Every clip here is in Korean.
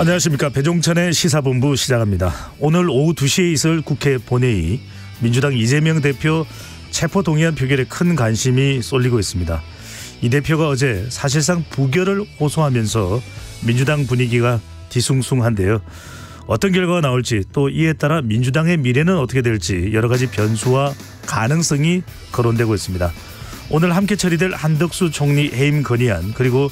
안녕하십니까. 배종찬의 시사본부 시작합니다. 오늘 오후 2시에 있을 국회 본회의, 민주당 이재명 대표 체포동의안 표결에 큰 관심이 쏠리고 있습니다. 이 대표가 어제 사실상 부결을 호소하면서 민주당 분위기가 뒤숭숭한데요. 어떤 결과가 나올지, 또 이에 따라 민주당의 미래는 어떻게 될지 여러 가지 변수와 가능성이 거론되고 있습니다. 오늘 함께 처리될 한덕수 총리 해임 건의안, 그리고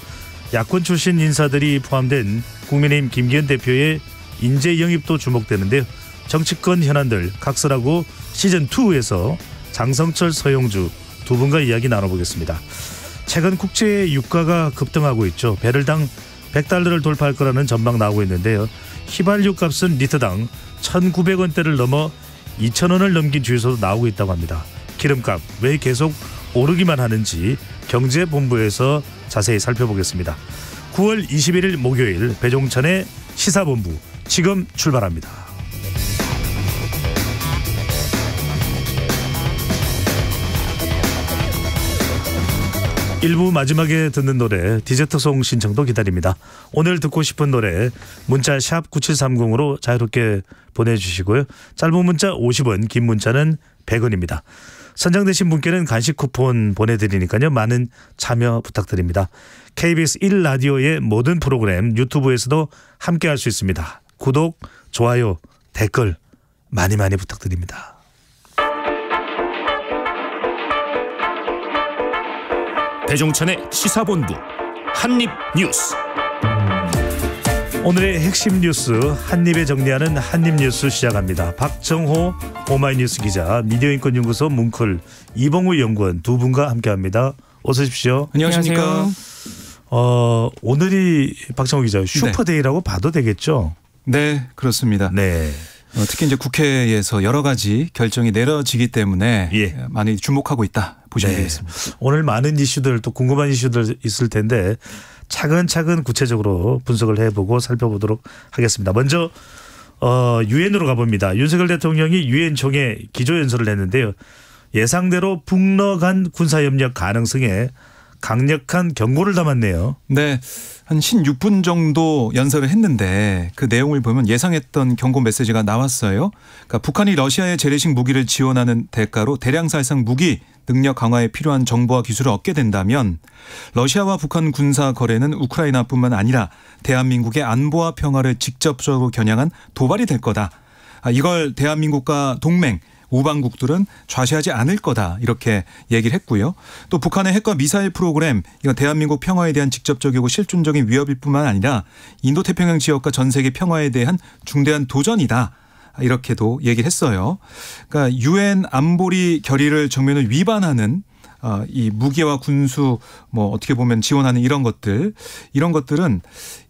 야권 출신 인사들이 포함된 국민의힘 김기현 대표의 인재 영입도 주목되는데요. 정치권 현안들 각설하고 시즌2에서 장성철, 서영주 두 분과 이야기 나눠보겠습니다. 최근 국제 유가가 급등하고 있죠. 배럴당 100달러를 돌파할 거라는 전망 나오고 있는데요. 휘발유 값은 리터당 1,900원대를 넘어 2,000원을 넘긴 주유소도 나오고 있다고 합니다. 기름값 왜 계속 오르기만 하는지 경제본부에서 자세히 살펴보겠습니다. 9월 21일 목요일 배종찬의 시사본부 지금 출발합니다. 1부 마지막에 듣는 노래 디저트송 신청도 기다립니다. 오늘 듣고 싶은 노래 문자 샵 9730으로 자유롭게 보내주시고요. 짧은 문자 50원, 긴 문자는 100원입니다. 선정되신 분께는 간식 쿠폰 보내드리니까요. 많은 참여 부탁드립니다. KBS 1라디오의 모든 프로그램 유튜브에서도 함께할 수 있습니다. 구독, 좋아요, 댓글 많이 부탁드립니다. 배종찬의 시사본부 한입뉴스. 오늘의 핵심 뉴스 한입에 정리하는 한입뉴스 시작합니다. 박정호 오마이뉴스 기자, 미디어인권연구소 뭉클 이봉우 연구원 두 분과 함께합니다. 어서 오십시오. 안녕하십니까. 오늘이 박정호 기자 슈퍼데이라고 봐도 되겠죠? 네, 그렇습니다. 네. 특히 이제 국회에서 여러 가지 결정이 내려지기 때문에 많이 주목하고 있다 보시면 되겠습니다. 오늘 많은 이슈들, 또 궁금한 이슈들 있을 텐데 차근차근 구체적으로 분석을 해보고 살펴보도록 하겠습니다. 먼저 유엔으로 가봅니다. 윤석열 대통령이 유엔 총회 기조연설을 했는데요. 예상대로 북러 간 군사협력 가능성에 강력한 경고를 담았네요. 네. 한 16분 정도 연설을 했는데 그 내용을 보면 예상했던 경고 메시지가 나왔어요. 그러니까 북한이 러시아의 재래식 무기를 지원하는 대가로 대량살상 무기 능력 강화에 필요한 정보와 기술을 얻게 된다면 러시아와 북한 군사 거래는 우크라이나뿐만 아니라 대한민국의 안보와 평화를 직접적으로 겨냥한 도발이 될 거다. 이걸 대한민국과 동맹 우방국들은 좌시하지 않을 거다, 이렇게 얘기를 했고요. 또 북한의 핵과 미사일 프로그램, 이건 대한민국 평화에 대한 직접적이고 실존적인 위협일 뿐만 아니라 인도태평양 지역과 전 세계 평화에 대한 중대한 도전이다, 이렇게도 얘기를 했어요. 그러니까 유엔 안보리 결의를 정면을 위반하는 이 무기와 군수 어떻게 보면 지원하는 이런 것들은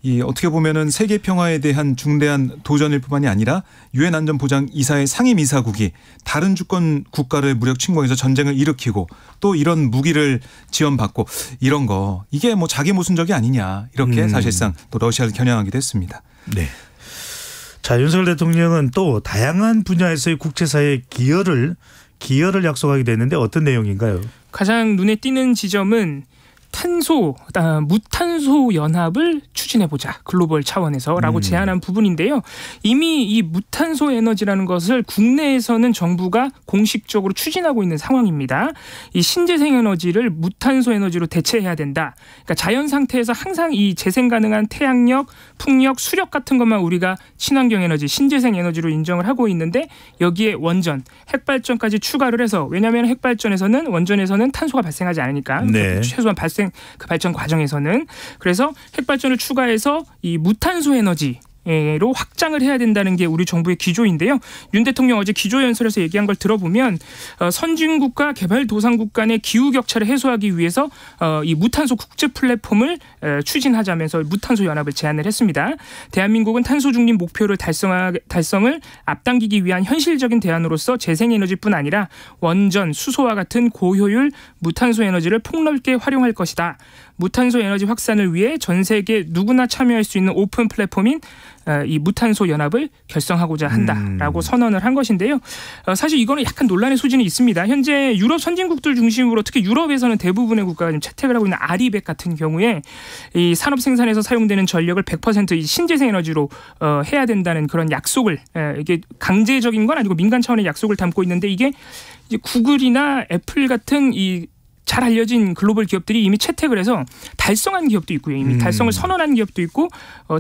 이 어떻게 보면은 세계 평화에 대한 중대한 도전일 뿐만이 아니라 유엔 안전보장 이사의 상임 이사국이 다른 주권 국가를 무력 침공해서 전쟁을 일으키고 또 이런 무기를 지원받고 이런 거, 이게 자기 모순적이 아니냐, 이렇게 사실상 또 러시아를 겨냥하기도 했습니다. 네. 자, 윤석열 대통령은 또 다양한 분야에서의 국제사회의 기여를 약속하기도 했는데 어떤 내용인가요? 가장 눈에 띄는 지점은 무탄소 연합을 추진해보자, 글로벌 차원에서라고 제안한 부분인데요. 이미 이 무탄소 에너지라는 것을 국내에서는 정부가 공식적으로 추진하고 있는 상황입니다. 이 신재생 에너지를 무탄소 에너지로 대체해야 된다. 그러니까 자연 상태에서 항상 이 재생 가능한 태양력, 풍력, 수력 같은 것만 우리가 친환경 에너지, 신재생 에너지로 인정을 하고 있는데, 여기에 원전, 핵발전까지 추가를 해서, 왜냐하면 핵발전에서는 원전에서는 탄소가 발생하지 않으니까 최소한 그 발전 과정에서는, 그래서 핵발전을 추가해서 이 무탄소 에너지로 확장을 해야 된다는 게 우리 정부의 기조인데요. 윤 대통령 어제 기조연설에서 얘기한 걸 들어보면 선진국과 개발도상국 간의 기후 격차를 해소하기 위해서 이 무탄소 국제 플랫폼을 추진하자면서 무탄소 연합을 제안을 했습니다. 대한민국은 탄소 중립 목표를 달성을 앞당기기 위한 현실적인 대안으로서 재생에너지뿐 아니라 원전, 수소와 같은 고효율 무탄소 에너지를 폭넓게 활용할 것이다. 무탄소 에너지 확산을 위해 전 세계 누구나 참여할 수 있는 오픈 플랫폼인 이 무탄소 연합을 결성하고자 한다라고 선언을 한 것인데요. 사실 이거는 약간 논란의 소지는 있습니다. 현재 유럽 선진국들 중심으로 특히 유럽에서는 대부분의 국가가 지금 채택을 하고 있는 아리백 같은 경우에 이 산업 생산에서 사용되는 전력을 100% 신재생 에너지로 해야 된다는 그런 약속을 이게 강제적인 건 아니고 민간 차원의 약속을 담고 있는데 이게 이제 구글이나 애플 같은 이 잘 알려진 글로벌 기업들이 이미 채택을 해서 달성한 기업도 있고요. 이미 달성을 선언한 기업도 있고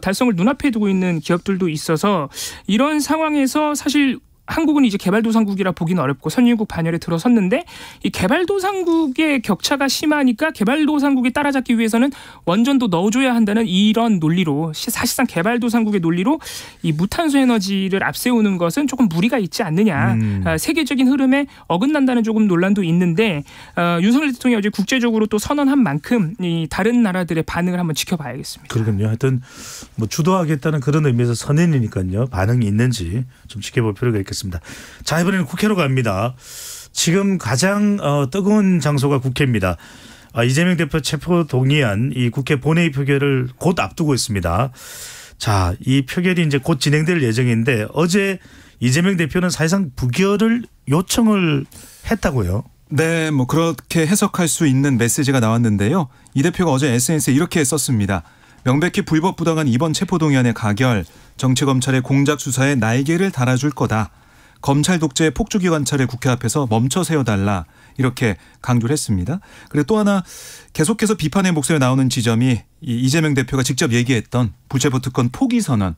달성을 눈앞에 두고 있는 기업들도 있어서 이런 상황에서 사실 한국은 이제 개발도상국이라 보기는 어렵고 선진국 반열에 들어섰는데 이 개발도상국의 격차가 심하니까 개발도상국이 따라잡기 위해서는 원전도 넣어줘야 한다는 이런 논리로 사실상 개발도상국의 논리로 이 무탄소 에너지를 앞세우는 것은 조금 무리가 있지 않느냐. 세계적인 흐름에 어긋난다는 조금 논란도 있는데 윤석열 대통령이 어제 국제적으로 또 선언한 만큼 이 다른 나라들의 반응을 한번 지켜봐야겠습니다. 그러군요. 하여튼 뭐 주도하겠다는 그런 의미에서 선언이니까요. 반응이 있는지 좀 지켜볼 필요가 있겠습니다. 자, 이번에는 국회로 갑니다. 지금 가장 뜨거운 장소가 국회입니다. 이재명 대표 체포 동의안 이 국회 본회의 표결을 곧 앞두고 있습니다. 자, 이 표결이 이제 곧 진행될 예정인데 어제 이재명 대표는 사실상 부결을 요청을 했다고요. 네, 뭐 그렇게 해석할 수 있는 메시지가 나왔는데요. 이 대표가 어제 SNS에 이렇게 썼습니다. 명백히 불법 부당한 이번 체포동의안의 가결, 정치검찰의 공작 수사에 날개를 달아줄 거다. 검찰 독재의 폭주기관차를 국회 앞에서 멈춰 세워달라. 이렇게 강조를 했습니다. 그리고 또 하나 계속해서 비판의 목소리가 나오는 지점이 이재명 대표가 직접 얘기했던 불체포 특권 포기 선언.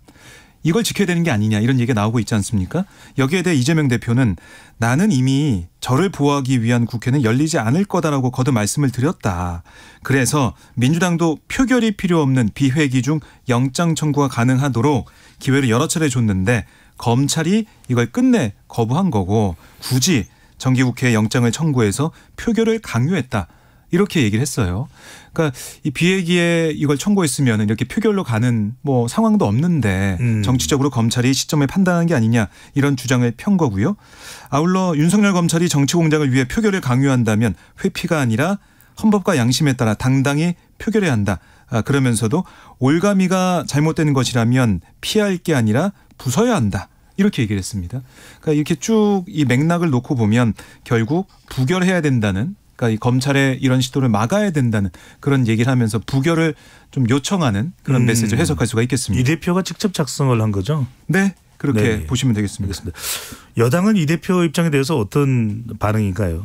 이걸 지켜야 되는 게 아니냐 이런 얘기가 나오고 있지 않습니까? 여기에 대해 이재명 대표는 나는 이미 저를 보호하기 위한 국회는 열리지 않을 거다라고 거듭 말씀을 드렸다. 그래서 민주당도 표결이 필요 없는 비회기 중 영장 청구가 가능하도록 기회를 여러 차례 줬는데 검찰이 이걸 끝내 거부한 거고 굳이 정기국회에 영장을 청구해서 표결을 강요했다. 이렇게 얘기를 했어요. 그러니까 이 비회기에 이걸 청구했으면 이렇게 표결로 가는 뭐 상황도 없는데 정치적으로 검찰이 시점을 판단한 게 아니냐 이런 주장을 편 거고요. 아울러 윤석열 검찰이 정치 공작을 위해 표결을 강요한다면 회피가 아니라 헌법과 양심에 따라 당당히 표결해야 한다. 그러면서도 올가미가 잘못된 것이라면 피할 게 아니라 부숴야 한다. 이렇게 얘기를 했습니다. 그러니까 이렇게 쭉 이 맥락을 놓고 보면 결국 부결해야 된다는 그러니까 이 검찰의 이런 시도를 막아야 된다는 그런 얘기를 하면서 부결을 좀 요청하는 그런 메시지를 해석할 수가 있겠습니다. 이 대표가 직접 작성을 한 거죠? 네. 그렇게 네. 보시면 되겠습니다. 알겠습니다. 여당은 이 대표 입장에 대해서 어떤 반응인가요?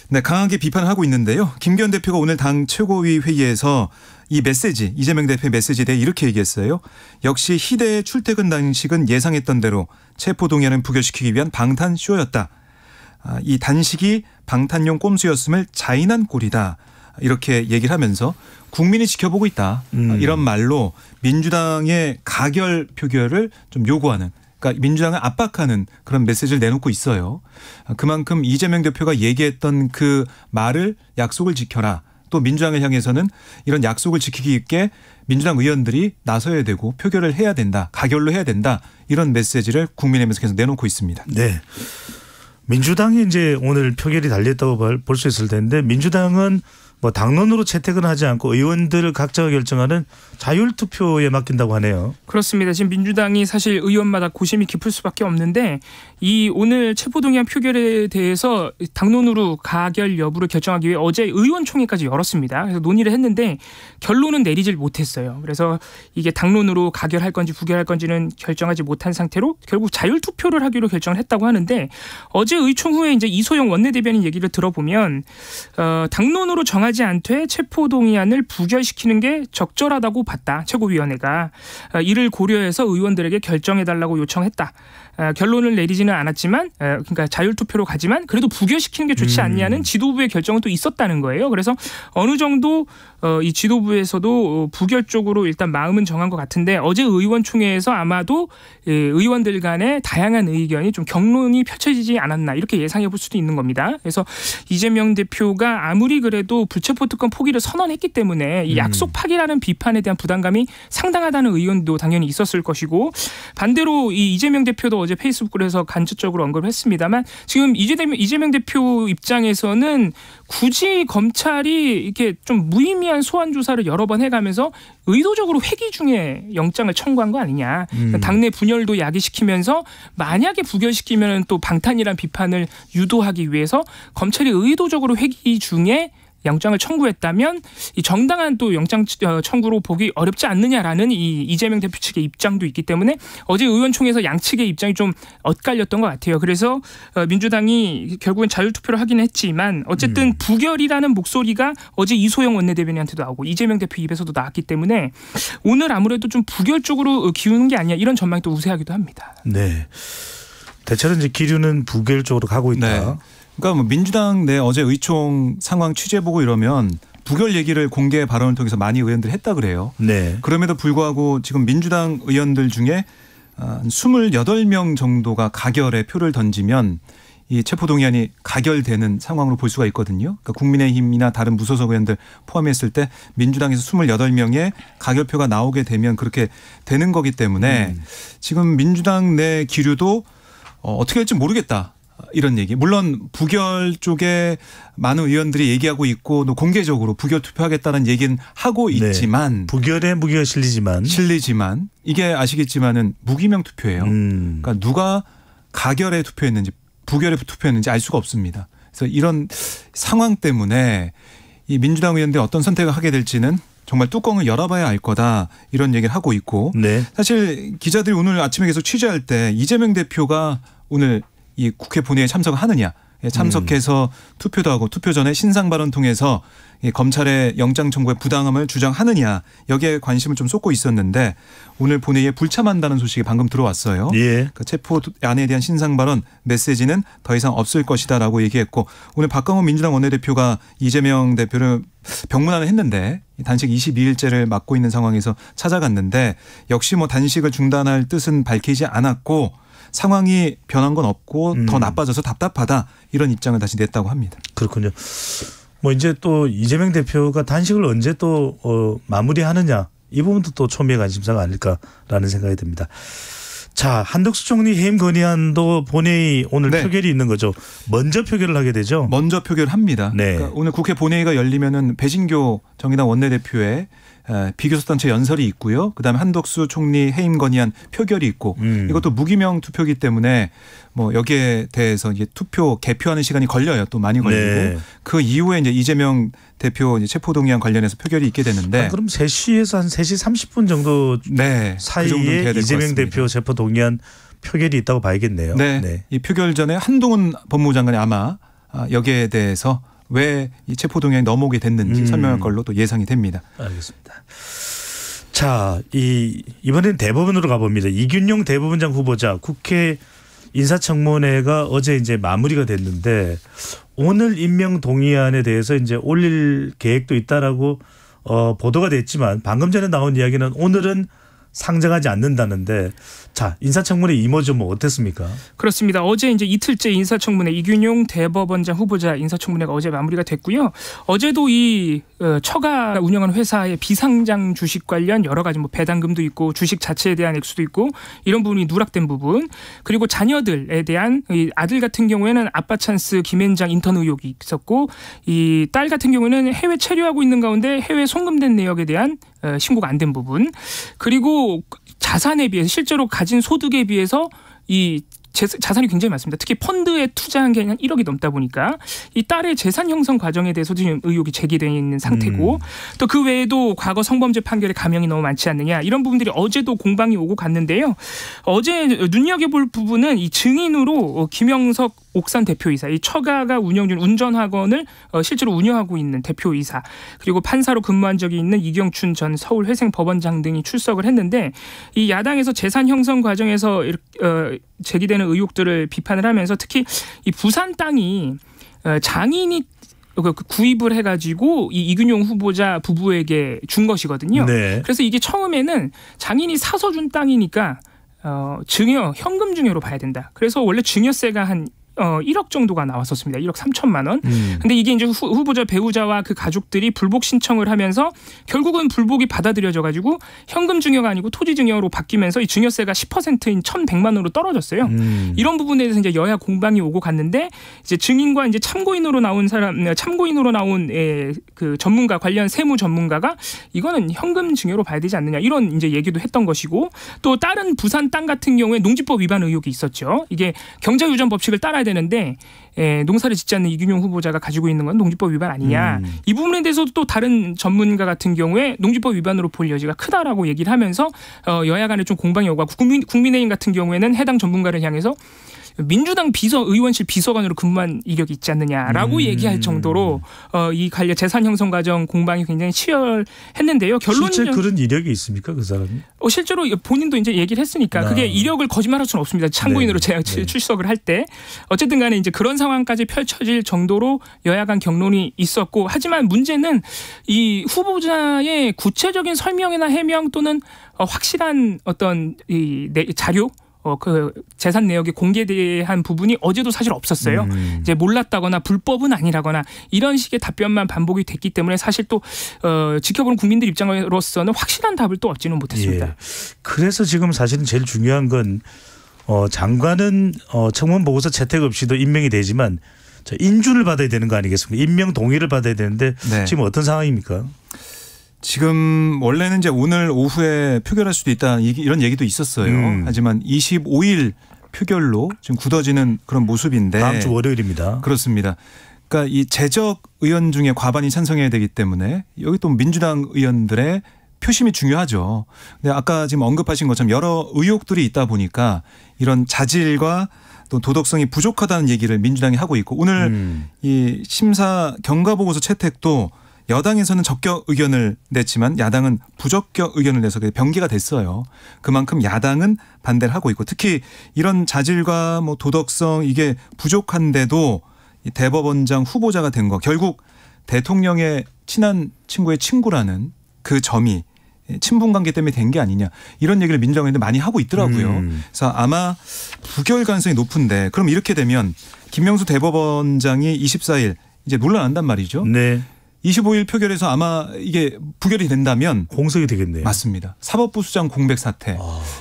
네, 강하게 비판을 하고 있는데요. 김기현 대표가 오늘 당 최고위 회의에서 이 메시지, 이재명 대표의 메시지에 대해 이렇게 얘기했어요. 역시 희대의 출퇴근 단식은 예상했던 대로 체포동의안을 부결시키기 위한 방탄쇼였다. 이 단식이 방탄용 꼼수였음을 자인한 꼴이다. 이렇게 얘기를 하면서 국민이 지켜보고 있다. 이런 말로 민주당의 가결 표결을 좀 요구하는 그러니까 민주당을 압박하는 그런 메시지를 내놓고 있어요. 그만큼 이재명 대표가 얘기했던 그 말을 약속을 지켜라. 또 민주당을 향해서는 이런 약속을 지키기 위해 민주당 의원들이 나서야 되고 표결을 해야 된다. 가결로 해야 된다. 이런 메시지를 국민의힘에서 계속 내놓고 있습니다. 네. 민주당이 이제 오늘 표결이 달렸다고 볼 수 있을 텐데 민주당은 뭐 당론으로 채택은 하지 않고 의원들 각자가 결정하는 자율투표에 맡긴다고 하네요. 그렇습니다. 지금 민주당이 사실 의원마다 고심이 깊을 수밖에 없는데 이 오늘 체포동의안 표결에 대해서 당론으로 가결 여부를 결정하기 위해 어제 의원총회까지 열었습니다. 그래서 논의를 했는데 결론은 내리질 못했어요. 그래서 이게 당론으로 가결할 건지 부결할 건지는 결정하지 못한 상태로 결국 자율투표를 하기로 결정을 했다고 하는데 어제 의총 후에 이제 이소영 원내대변인 얘기를 들어보면 당론으로 정하지 않되 체포동의안을 부결시키는 게 적절하다고 봤다. 최고위원회가 이를 고려해서 의원들에게 결정해달라고 요청했다. 결론을 내리지는 않았지만 그러니까 자율투표로 가지만 그래도 부결시키는 게 좋지 않냐는 지도부의 결정은 또 있었다는 거예요. 그래서 어느 정도 이 지도부에서도 부결 쪽으로 일단 마음은 정한 것 같은데 어제 의원총회에서 아마도 의원들 간의 다양한 의견이 좀 격론이 펼쳐지지 않았나 이렇게 예상해 볼 수도 있는 겁니다. 그래서 이재명 대표가 아무리 그래도 무체포 특권 포기를 선언했기 때문에 이 약속 파기라는 비판에 대한 부담감이 상당하다는 의견도 당연히 있었을 것이고 반대로 이 이재명 대표도 어제 페이스북에서 간접적으로 언급을 했습니다만 지금 이재명 대표 입장에서는 굳이 검찰이 이렇게 좀 무의미한 소환 조사를 여러 번 해가면서 의도적으로 회기 중에 영장을 청구한 거 아니냐. 당내 분열도 야기시키면서 만약에 부결시키면 또 방탄이란 비판을 유도하기 위해서 검찰이 의도적으로 회기 중에 영장을 청구했다면 이 정당한 또 영장 청구로 보기 어렵지 않느냐라는 이 이재명 대표 측의 입장도 있기 때문에 어제 의원총회에서 양측의 입장이 좀 엇갈렸던 것 같아요. 그래서 민주당이 결국은 자율투표를 하긴 했지만 어쨌든 부결이라는 목소리가 어제 이소영 원내대변인한테도 나오고 이재명 대표 입에서도 나왔기 때문에 오늘 아무래도 좀 부결 쪽으로 기우는 게 아니냐 이런 전망이 또 우세하기도 합니다. 네. 대체로 이제 기류는 부결 쪽으로 가고 있다. 네. 그러니까 뭐 민주당 내 어제 의총 상황 취재보고 이러면 부결 얘기를 공개 발언을 통해서 많이 의원들이 했다 그래요. 네. 그럼에도 불구하고 지금 민주당 의원들 중에 28명 정도가 가결에 표를 던지면 이 체포동의안이 가결되는 상황으로 볼 수가 있거든요. 그러니까 국민의힘이나 다른 무소속 의원들 포함했을 때 민주당에서 28명의 가결표가 나오게 되면 그렇게 되는 거기 때문에 지금 민주당 내 기류도 어떻게 할지 모르겠다. 이런 얘기. 물론 부결 쪽에 많은 의원들이 얘기하고 있고 또 공개적으로 부결 투표하겠다는 얘기는 하고 있지만 부결에 무기가 실리지만 이게 아시겠지만은 무기명 투표예요. 그러니까 누가 가결에 투표했는지 부결에 투표했는지 알 수가 없습니다. 그래서 이런 상황 때문에 이 민주당 의원들이 어떤 선택을 하게 될지는 정말 뚜껑을 열어봐야 알 거다 이런 얘기를 하고 있고 사실 기자들이 오늘 아침에 계속 취재할 때 이재명 대표가 오늘 이 국회 본회의에 참석하느냐 참석해서 투표도 하고 투표 전에 신상 발언 통해서 검찰의 영장 청구의 부당함을 주장하느냐 여기에 관심을 좀 쏟고 있었는데 오늘 본회의에 불참한다는 소식이 방금 들어왔어요. 예. 그 체포안에 대한 신상 발언 메시지는 더 이상 없을 것이다라고 얘기했고 오늘 박광원 민주당 원내대표가 이재명 대표를 병문안을 했는데 단식 22일째를 맞고 있는 상황에서 찾아갔는데 역시 뭐 단식을 중단할 뜻은 밝히지 않았고 상황이 변한 건 없고 더 나빠져서 답답하다 이런 입장을 다시 냈다고 합니다. 그렇군요. 뭐 이제 또 이재명 대표가 단식을 언제 또 마무리하느냐 이 부분도 또 초미의 관심사가 아닐까라는 생각이 듭니다. 자, 한덕수 총리 해임 건의안도 본회의 오늘 표결이 있는 거죠. 먼저 표결을 하게 되죠. 먼저 표결합니다. 네. 그러니까 오늘 국회 본회의가 열리면은 배진교 정의당 원내대표의 비교섭단체 연설이 있고요. 그다음에 한덕수 총리 해임 건의안 표결이 있고 이것도 무기명 투표이기 때문에 뭐 여기에 대해서 이제 투표 개표하는 시간이 걸려요. 또 많이 걸리고 그 이후에 이제 이재명 대표 이제 체포동의안 관련해서 표결이 있게 되는데 그럼 3시에서 한 3시 30분 정도 사이에 그 이재명 대표 체포동의안 표결이 있다고 봐야겠네요. 네. 이 표결 전에 한동훈 법무부 장관이 아마 여기에 대해서 왜 이 체포동의안이 넘어오게 됐는지 설명할 걸로 또 예상이 됩니다. 알겠습니다. 자, 이번엔 대법원으로 가봅니다. 이균용 대법원장 후보자 국회 인사청문회가 어제 이제 마무리가 됐는데 오늘 임명 동의안에 대해서 이제 올릴 계획도 있다라고 보도가 됐지만 방금 전에 나온 이야기는 오늘은 상정하지 않는다는데 자, 인사청문회 이모저 뭐 어땠습니까? 그렇습니다. 어제 이제 이틀째 인사청문회 이균용 대법원장 후보자 인사청문회가 어제 마무리가 됐고요. 어제도 이 처가 운영하는 회사의 비상장 주식 관련 여러 가지 뭐 배당금도 있고 주식 자체에 대한 액수도 있고 이런 부분이 누락된 부분 그리고 자녀들에 대한 이 아들 같은 경우에는 아빠 찬스 김앤장 인턴 의혹이 있었고 이 딸 같은 경우에는 해외 체류하고 있는 가운데 해외 송금된 내역에 대한 신고가 안 된 부분 그리고 자산에 비해서 실제로 가진 소득에 비해서 이 자산이 굉장히 많습니다. 특히 펀드에 투자한 게 한 1억이 넘다 보니까 이 딸의 재산 형성 과정에 대해서도 지금 의혹이 제기되어 있는 상태고 또 그 외에도 과거 성범죄 판결에 감형이 너무 많지 않느냐 이런 부분들이 어제도 공방이 오고 갔는데요. 어제 눈여겨볼 부분은 이 증인으로 김영석 옥산 대표이사 이 처가가 운영 중 운전학원을 실제로 운영하고 있는 대표이사 그리고 판사로 근무한 적이 있는 이경춘 전 서울회생법원장 등이 출석을 했는데 이 야당에서 재산 형성 과정에서 제기되는 의혹들을 비판을 하면서 특히 이 부산 땅이 장인이 구입을 해가지고 이 이균용 후보자 부부에게 준 것이거든요. 네. 그래서 이게 처음에는 장인이 사서 준 땅이니까 현금 증여로 봐야 된다. 그래서 원래 증여세가 한 1억 정도가 나왔었습니다. 1억 3천만 원. 근데 이게 이제 후보자 배우자와 그 가족들이 불복 신청을 하면서 결국은 불복이 받아들여져 가지고 현금 증여가 아니고 토지 증여로 바뀌면서 이 증여세가 10%인 1,100만 원으로 떨어졌어요. 이런 부분에 대해서 이제 여야 공방이 오고 갔는데 이제 증인과 이제 참고인으로 나온 그 전문가 관련 세무 전문가가 이거는 현금 증여로 봐야 되지 않느냐 이런 이제 얘기도 했던 것이고 또 다른 부산 땅 같은 경우에 농지법 위반 의혹이 있었죠. 이게 경자유전 법칙을 따라야 되는데 농사를 짓지 않는 이균용 후보자가 가지고 있는 건 농지법 위반 아니냐. 이 부분에 대해서도 또 다른 전문가 같은 경우에 농지법 위반으로 볼 여지가 크다라고 얘기를 하면서 여야 간에 좀 공방이 오고 국민의힘 같은 경우에는 해당 전문가를 향해서 민주당 의원실 비서관으로 근무한 이력이 있지 않느냐라고 얘기할 정도로 이 관련 재산 형성 과정 공방이 굉장히 치열했는데요. 결론은 실제 그런 이력이 있습니까, 그 사람이? 실제로 본인도 이제 얘기를 했으니까 그게 이력을 거짓말할 수는 없습니다. 참고인으로 제가 출석을 할 때 어쨌든 간에 이제 그런 상황까지 펼쳐질 정도로 여야 간 경론이 있었고 하지만 문제는 이 후보자의 구체적인 설명이나 해명 또는 확실한 어떤 이 자료 그 재산 내역이 공개한 부분이 어제도 사실 없었어요. 이제 몰랐다거나 불법은 아니라거나 이런 식의 답변만 반복이 됐기 때문에 사실 또 지켜보는 국민들 입장으로서는 확실한 답을 또 얻지는 못했습니다. 예. 그래서 지금 사실은 제일 중요한 건 장관은 청문 보고서 채택 없이도 임명이 되지만 인준을 받아야 되는 거 아니겠습니까? 임명 동의를 받아야 되는데 지금 어떤 상황입니까? 지금 원래는 이제 오늘 오후에 표결할 수도 있다 이런 얘기도 있었어요. 하지만 25일 표결로 지금 굳어지는 그런 모습인데 다음 주 월요일입니다. 그렇습니다. 그러니까 이 재적 의원 중에 과반이 찬성해야 되기 때문에 여기 또 민주당 의원들의 표심이 중요하죠. 근데 아까 지금 언급하신 것처럼 여러 의혹들이 있다 보니까 이런 자질과 또 도덕성이 부족하다는 얘기를 민주당이 하고 있고 오늘 이 심사 경과보고서 채택도 여당에서는 적격 의견을 냈지만 야당은 부적격 의견을 내서 병기가 됐어요. 그만큼 야당은 반대를 하고 있고 특히 이런 자질과 뭐 도덕성 이게 부족한데도 이 대법원장 후보자가 된 거 결국 대통령의 친한 친구의 친구라는 그 점이 친분 관계 때문에 된 게 아니냐 이런 얘기를 민주당에도 많이 하고 있더라고요. 그래서 아마 부결 가능성이 높은데 그럼 이렇게 되면 김명수 대법원장이 24일 이제 논란한단 말이죠. 네. 25일 표결에서 아마 이게 부결이 된다면 공석이 되겠네요. 맞습니다. 사법부 수장 공백 사태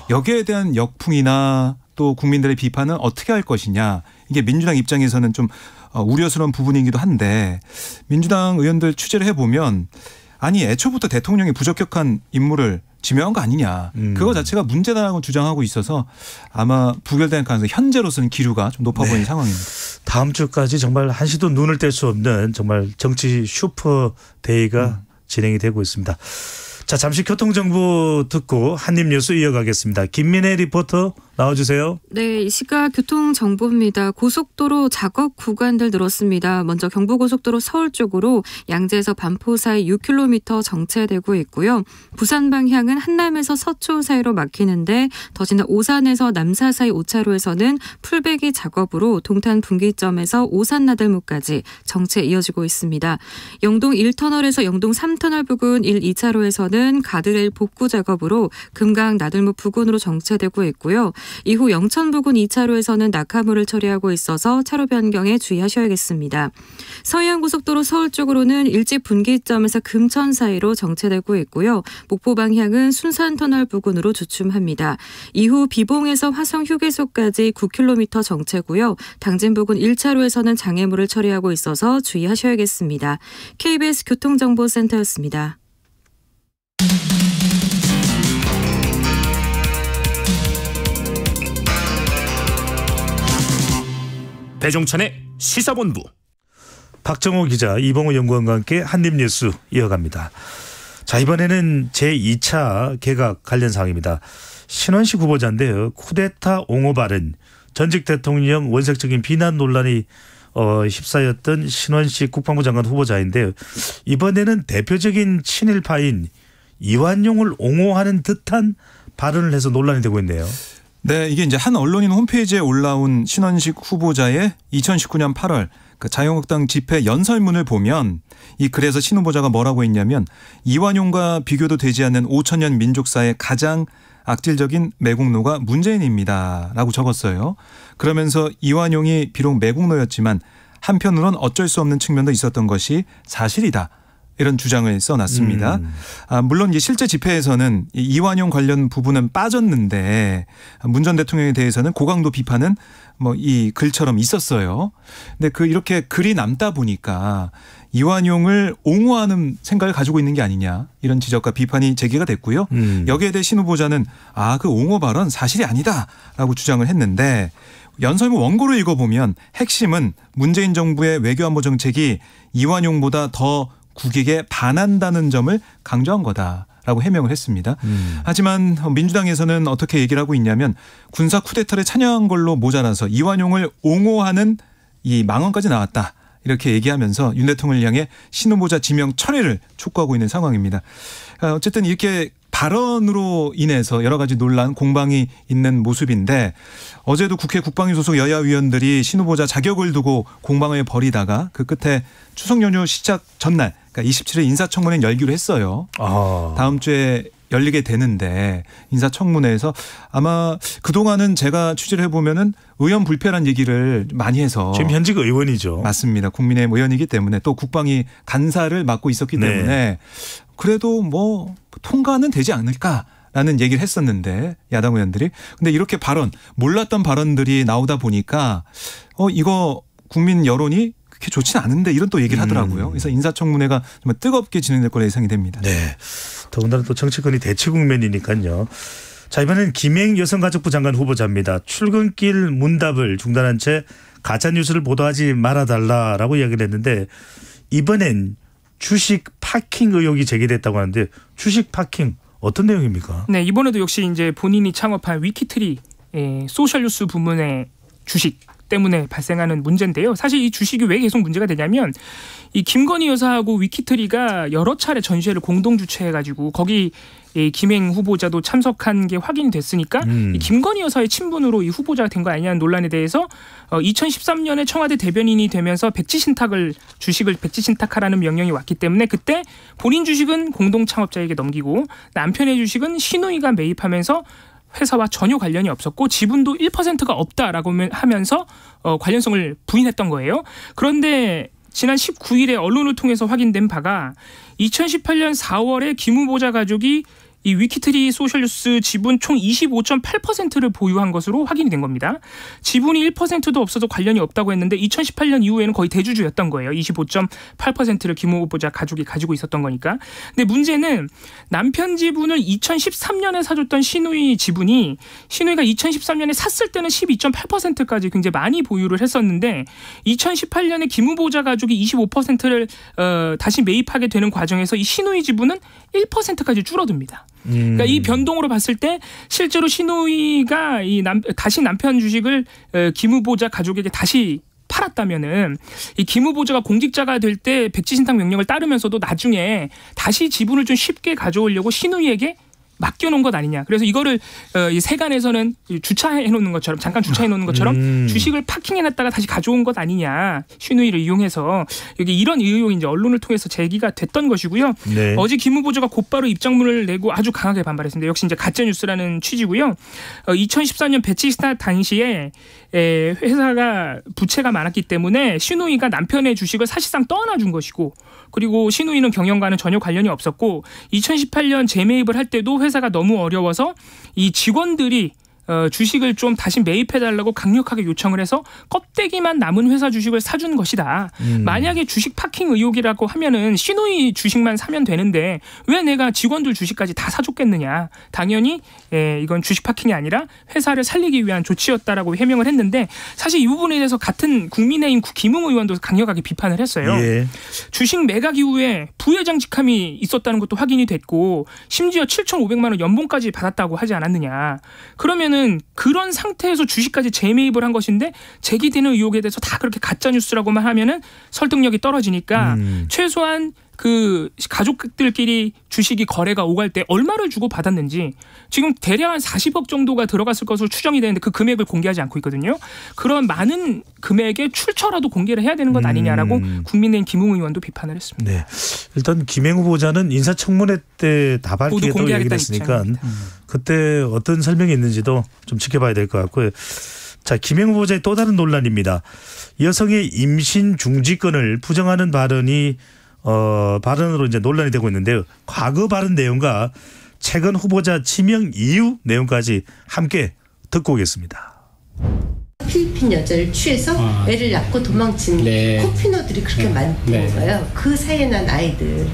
여기에 대한 역풍이나 또 국민들의 비판은 어떻게 할 것이냐 이게 민주당 입장에서는 좀 우려스러운 부분이기도 한데 민주당 의원들 취재를 해보면 아니 애초부터 대통령이 부적격한 인물을 지명한 거 아니냐. 그거 자체가 문제다라고 주장하고 있어서 아마 부결될 가능성이 현재로서는 기류가 좀 높아 보이는 상황입니다. 다음 주까지 정말 한시도 눈을 뗄 수 없는 정말 정치 슈퍼데이가 진행이 되고 있습니다. 자, 잠시 교통정보 듣고 한입뉴스 이어가겠습니다. 김민혜 리포터 나와주세요. 네, 이 시각 교통정보입니다. 고속도로 작업 구간들 늘었습니다. 먼저 경부고속도로 서울 쪽으로 양재에서 반포 사이 6km 정체되고 있고요. 부산 방향은 한남에서 서초 사이로 막히는데 더 지나 오산에서 남사 사이 5차로에서는 풀베기 작업으로 동탄 분기점에서 오산 나들목까지 정체 이어지고 있습니다. 영동 1터널에서 영동 3터널 부근 1, 2차로에서는 가드레일 복구 작업으로 금강 나들목 부근으로 정체되고 있고요. 이후 영천 부근 2차로에서는 낙하물을 처리하고 있어서 차로 변경에 주의하셔야겠습니다. 서해안고속도로 서울 쪽으로는 일찍 분기점에서 금천 사이로 정체되고 있고요. 목포 방향은 순산터널 부근으로 주춤합니다. 이후 비봉에서 화성 휴게소까지 9km 정체고요. 당진 부근 1차로에서는 장애물을 처리하고 있어서 주의하셔야겠습니다. KBS 교통정보센터였습니다. 배종찬의 시사본부. 박정호 기자, 이봉호 연구원과 함께 한입뉴스 이어갑니다. 자, 이번에는 제2차 개각 관련 사항입니다. 신원식 후보자인데요. 쿠데타 옹호 발언, 전직 대통령 원색적인 비난 논란이 휩싸였던 신원식 국방부 장관 후보자인데요. 이번에는 대표적인 친일파인 이완용을 옹호하는 듯한 발언을 해서 논란이 되고 있네요. 네, 이게 이제 한 언론인 홈페이지에 올라온 신원식 후보자의 2019년 8월 그 자유한국당 집회 연설문을 보면 이 글에서 신 후보자가 뭐라고 했냐면 이완용과 비교도 되지 않는 5천년 민족사의 가장 악질적인 매국노가 문재인입니다라고 적었어요. 그러면서 이완용이 비록 매국노였지만 한편으론 어쩔 수 없는 측면도 있었던 것이 사실이다. 이런 주장을 써놨습니다. 물론 이제 실제 집회에서는 이완용 관련 부분은 빠졌는데 문 전 대통령에 대해서는 고강도 비판은 뭐 이 글처럼 있었어요. 근데 이렇게 글이 남다 보니까 이완용을 옹호하는 생각을 가지고 있는 게 아니냐 이런 지적과 비판이 제기가 됐고요. 여기에 대해 신 후보자는 그 옹호 발언 사실이 아니다라고 주장을 했는데 연설문 원고를 읽어보면 핵심은 문재인 정부의 외교안보 정책이 이완용보다 더 국익에 반한다는 점을 강조한 거다라고 해명을 했습니다. 하지만 민주당에서는 어떻게 얘기를 하고 있냐면 군사 쿠데타를 찬양한 걸로 모자라서 이완용을 옹호하는 이 망언까지 나왔다. 이렇게 얘기하면서 윤 대통령을 향해 신 후보자 지명 철회를 촉구하고 있는 상황입니다. 어쨌든 이렇게 발언으로 인해서 여러 가지 논란, 공방이 있는 모습인데 어제도 국회 국방위 소속 여야 위원들이 신 후보자 자격을 두고 공방을 벌이다가 그 끝에 추석 연휴 시작 전날 그러니까 27일 인사청문회 열기로 했어요. 다음 주에 열리게 되는데 인사청문회에서 아마 그동안은 제가 취재를 해보면은 의원 불패란 얘기를 많이 해서 지금 현직 의원이죠. 맞습니다. 국민의힘 의원이기 때문에 또 국방위 간사를 맡고 있었기 때문에 그래도 뭐 통과는 되지 않을까라는 얘기를 했었는데 야당 의원들이 근데 이렇게 몰랐던 발언들이 나오다 보니까 이거 국민 여론이 그렇게 좋지는 않은데 이런 또 얘기를 하더라고요. 그래서 인사청문회가 정말 뜨겁게 진행될 거라 예상이 됩니다. 네. 더군다나 또 정치권이 대치 국면이니까요. 자, 이번엔 김행 여성가족부 장관 후보자입니다. 출근길 문답을 중단한 채 가짜뉴스를 보도하지 말아달라라고 이야기를 했는데 이번엔 주식 파킹 의혹이 제기됐다고 하는데 주식 파킹 어떤 내용입니까? 네, 이번에도 역시 이제 본인이 창업한 위키트리 소셜뉴스 부문의 주식 때문에 발생하는 문제인데요. 사실 이 주식이 왜 계속 문제가 되냐면 이 김건희 여사하고 위키트리가 여러 차례 전시회를 공동 주최해가지고 거기 김행 후보자도 참석한 게 확인이 됐으니까 이 김건희 여사의 친분으로 이 후보자가 된 거 아니냐는 논란에 대해서 2013년에 청와대 대변인이 되면서 주식을 백지 신탁하라는 명령이 왔기 때문에 그때 본인 주식은 공동 창업자에게 넘기고 남편의 주식은 신우이가 매입하면서 회사와 전혀 관련이 없었고 지분도 1%가 없다라고 하면서 관련성을 부인했던 거예요. 그런데 지난 19일에 언론을 통해서 확인된 바가 2018년 4월에 김 후보자 가족이 이 위키트리 소셜뉴스 지분 총 25.8%를 보유한 것으로 확인이 된 겁니다. 지분이 1%도 없어서 관련이 없다고 했는데 2018년 이후에는 거의 대주주였던 거예요. 25.8%를 김 후보자 가족이 가지고 있었던 거니까. 근데 문제는 남편 지분을 2013년에 사줬던 신우이 지분이 신우이가 2013년에 샀을 때는 12.8%까지 굉장히 많이 보유를 했었는데 2018년에 김 후보자 가족이 25%를 다시 매입하게 되는 과정에서 이 신우이 지분은 1%까지 줄어듭니다. 그러니까 이 변동으로 봤을 때 실제로 신우이가 다시 남편 주식을 김 후보자 가족에게 다시 팔았다면은 이 김 후보자가 공직자가 될 때 백지 신탁 명령을 따르면서도 나중에 다시 지분을 좀 쉽게 가져오려고 신우이에게 맡겨놓은 것 아니냐. 그래서 이거를 이 세간에서는 주차해놓는 것처럼 잠깐 주차해놓는 것처럼 주식을 파킹해놨다가 다시 가져온 것 아니냐. 신우이를 이용해서 여기 이런 의혹이 이제 언론을 통해서 제기가 됐던 것이고요. 네. 어제 김 후보자가 곧바로 입장문을 내고 아주 강하게 반발했습니다. 역시 이제 가짜 뉴스라는 취지고요. 2014년 배치 스타 당시에 회사가 부채가 많았기 때문에 신우이가 남편의 주식을 사실상 떠안아준 것이고 그리고 신우이는 경영과는 전혀 관련이 없었고 2018년 재매입을 할 때도 회사가 너무 어려워서 이 직원들이 주식을 좀 다시 매입해달라고 강력하게 요청을 해서 껍데기만 남은 회사 주식을 사준 것이다. 만약에 주식 파킹 의혹이라고 하면은 신우이 주식만 사면 되는데 왜 내가 직원들 주식까지 다 사줬겠느냐. 당연히 이건 주식 파킹이 아니라 회사를 살리기 위한 조치였다라고 해명을 했는데 사실 이 부분에 대해서 같은 국민의힘 김웅 의원도 강력하게 비판을 했어요. 예. 주식 매각 이후에 부회장 직함이 있었다는 것도 확인이 됐고 심지어 7,500만 원 연봉까지 받았다고 하지 않았느냐. 그러면 그런 상태에서 주식까지 재매입을 한 것인데 제기되는 의혹에 대해서 다 그렇게 가짜 뉴스라고만 하면은 설득력이 떨어지니까 최소한 그 가족들끼리 주식이 거래가 오갈 때 얼마를 주고 받았는지 지금 대략 한 40억 정도가 들어갔을 것으로 추정이 되는데 그 금액을 공개하지 않고 있거든요. 그런 많은 금액의 출처라도 공개를 해야 되는 것 아니냐라고 국민의힘 김웅 의원도 비판을 했습니다. 네, 일단 김행 후보자는 인사청문회 때 다 밝히겠다고 얘기를 했으니까 그때 어떤 설명이 있는지도 좀 지켜봐야 될 것 같고요. 자, 김행 후보자의 또 다른 논란입니다. 여성의 임신 중지권을 부정하는 발언으로 이제 논란이 되고 있는데요. 과거 발언 내용과 최근 후보자 지명 이유 내용까지 함께 듣고 오겠습니다. 필리핀 여자를 취해서 애를 낳고 도망친 코피노들이 그렇게 많은 거예요. 그 사이에 난 아이들.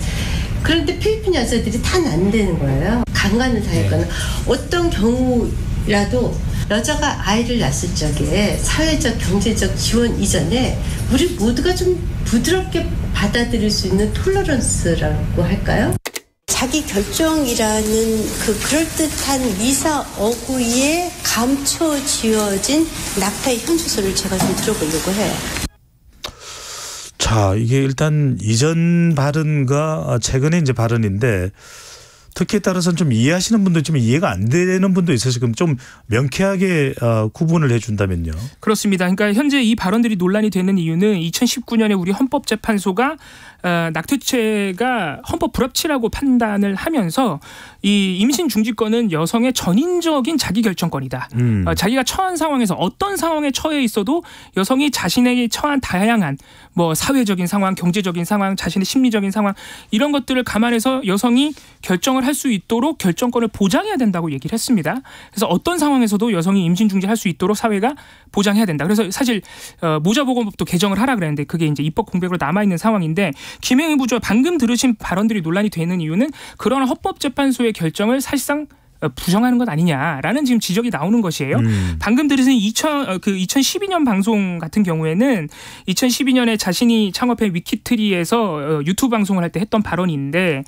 그런데 필리핀 여자들이 다 난다는 거예요. 강간을 당했거나 어떤 경우라도 여자가 아이를 낳았을 적에 사회적 경제적 지원 이전에 우리 모두가 좀 부드럽게 받아들일 수 있는 톨러런스라고 할까요? 자기 결정이라는 그 그럴듯한 미사 어구에 감춰지어진 낙타의 현주소를 제가 좀 들어보려고 해요. 자, 이게 일단 이전 발언과 최근에 이제 발언인데 특히에 따라서는 좀 이해하시는 분도 좀 이해가 안 되는 분도 있어서 좀 명쾌하게 구분을 해준다면요. 그렇습니다. 그러니까 현재 이 발언들이 논란이 되는 이유는 2019년에 우리 헌법재판소가 낙태죄가 헌법 불합치라고 판단을 하면서 이 임신 중지권은 여성의 전인적인 자기결정권이다. 자기가 처한 상황에서 어떤 상황에 처해 있어도 여성이 자신에게 처한 다양한 뭐 사회적인 상황, 경제적인 상황, 자신의 심리적인 상황 이런 것들을 감안해서 여성이 결정을 할 수 있도록 결정권을 보장해야 된다고 얘기를 했습니다. 그래서 어떤 상황에서도 여성이 임신 중지할 수 있도록 사회가 보장해야 된다. 그래서 사실 모자보건법도 개정을 하라 그랬는데 그게 이제 입법 공백으로 남아 있는 상황인데 김행 후보자 방금 들으신 발언들이 논란이 되는 이유는 그런 헌법재판소의 결정을 사실상 부정하는 것 아니냐라는 지금 지적이 나오는 것이에요. 방금 들으신 2012년 방송 같은 경우에는 2012년에 자신이 창업한 위키트리에서 유튜브 방송을 할 때 했던 발언인데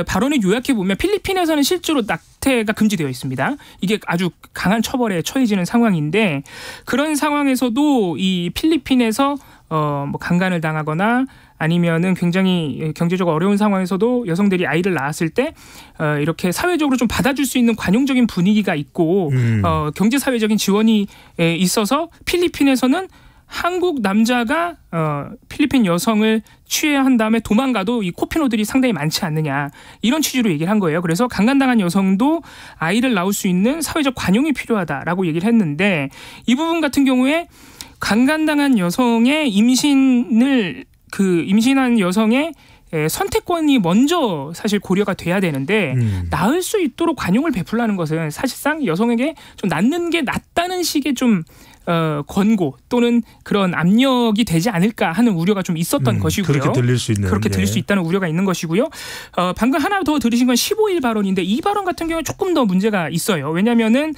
발언을 요약해 보면 필리핀에서는 실제로 낙태가 금지되어 있습니다. 이게 아주 강한 처벌에 처해지는 상황인데 그런 상황에서도 이 필리핀에서 뭐 강간을 당하거나 아니면은 굉장히 경제적으로 어려운 상황에서도 여성들이 아이를 낳았을 때 이렇게 사회적으로 좀 받아줄 수 있는 관용적인 분위기가 있고 경제 사회적인 지원이 있어서 필리핀에서는 한국 남자가 필리핀 여성을 취해야 한 다음에 도망가도 이 코피노들이 상당히 많지 않느냐 이런 취지로 얘기를 한 거예요. 그래서 강간당한 여성도 아이를 낳을 수 있는 사회적 관용이 필요하다라고 얘기를 했는데 이 부분 같은 경우에 강간당한 여성의 임신한 여성의 선택권이 먼저 사실 고려가 돼야 되는데 낳을 수 있도록 관용을 베풀라는 것은 사실상 여성에게 좀 낳는 게 낫다는 식의 좀 권고 또는 그런 압력이 되지 않을까 하는 우려가 좀 있었던 것이고요. 그렇게 들릴 수 있는. 그렇게 들릴 수 있다는 우려가 있는 것이고요. 방금 하나 더 들으신 건 15일 발언인데 이 발언 같은 경우에 조금 더 문제가 있어요. 왜냐하면은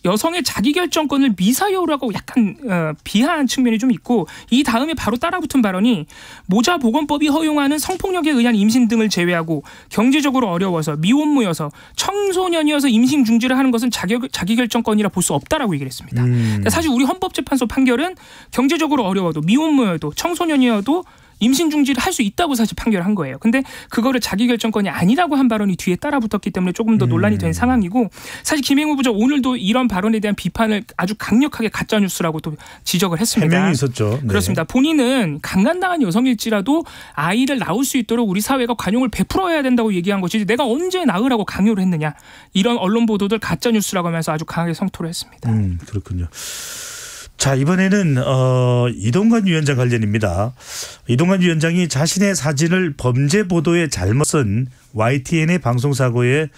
여성의 자기결정권을 미사여우라고 약간 비하한 측면이 좀 있고 이 다음에 바로 따라붙은 발언이 모자보건법이 허용하는 성폭력에 의한 임신 등을 제외하고 경제적으로 어려워서 미혼모여서 청소년이어서 임신 중지를 하는 것은 자기결정권이라 볼 수 없다라고 얘기를 했습니다. 사실 우리 헌법재판소 판결은 경제적으로 어려워도 미혼모여도 청소년이어도 임신 중지를 할 수 있다고 사실 판결한 거예요. 근데 그거를 자기결정권이 아니라고 한 발언이 뒤에 따라붙었기 때문에 조금 더 논란이 된 상황이고 사실 김행 후보자 오늘도 이런 발언에 대한 비판을 아주 강력하게 가짜뉴스라고 또 지적을 했습니다. 해명이 있었죠. 네. 그렇습니다. 본인은 강간당한 여성일지라도 아이를 낳을 수 있도록 우리 사회가 관용을 베풀어야 된다고 얘기한 것이지 내가 언제 낳으라고 강요를 했느냐. 이런 언론 보도들 가짜뉴스라고 하면서 아주 강하게 성토를 했습니다. 그렇군요. 자, 이번에는 이동관 위원장 관련입니다. 이동관 위원장이 자신의 사진을 범죄 보도에 잘못 쓴 YTN의 방송사고에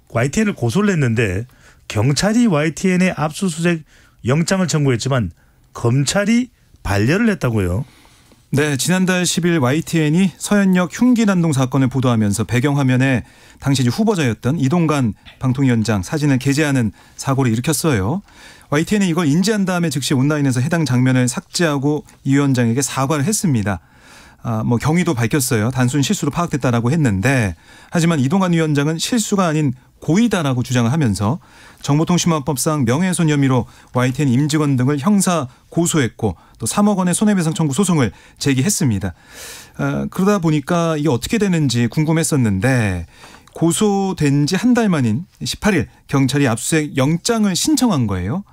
YTN을 고소를 했는데 경찰이 YTN의 압수수색 영장을 청구했지만 검찰이 반려를 했다고요. 네, 지난달 10일 YTN이 서현역 흉기 난동 사건을 보도하면서 배경화면에 당시 후보자였던 이동관 방통위원장 사진을 게재하는 사고를 일으켰어요. YTN이 이걸 인지한 다음에 즉시 온라인에서 해당 장면을 삭제하고 이 위원장에게 사과를 했습니다. 경위도 밝혔어요. 단순 실수로 파악됐다라고 했는데 하지만 이동관 위원장은 실수가 아닌 고의다라고 주장을 하면서 정보통신망법상 명예훼손 혐의로 YTN 임직원 등을 형사 고소했고 또 3억 원의 손해배상 청구 소송을 제기했습니다. 그러다 보니까 이게 어떻게 되는지 궁금했었는데 고소된 지 한 달 만인 18일 경찰이 압수수색 영장을 신청한 거예요.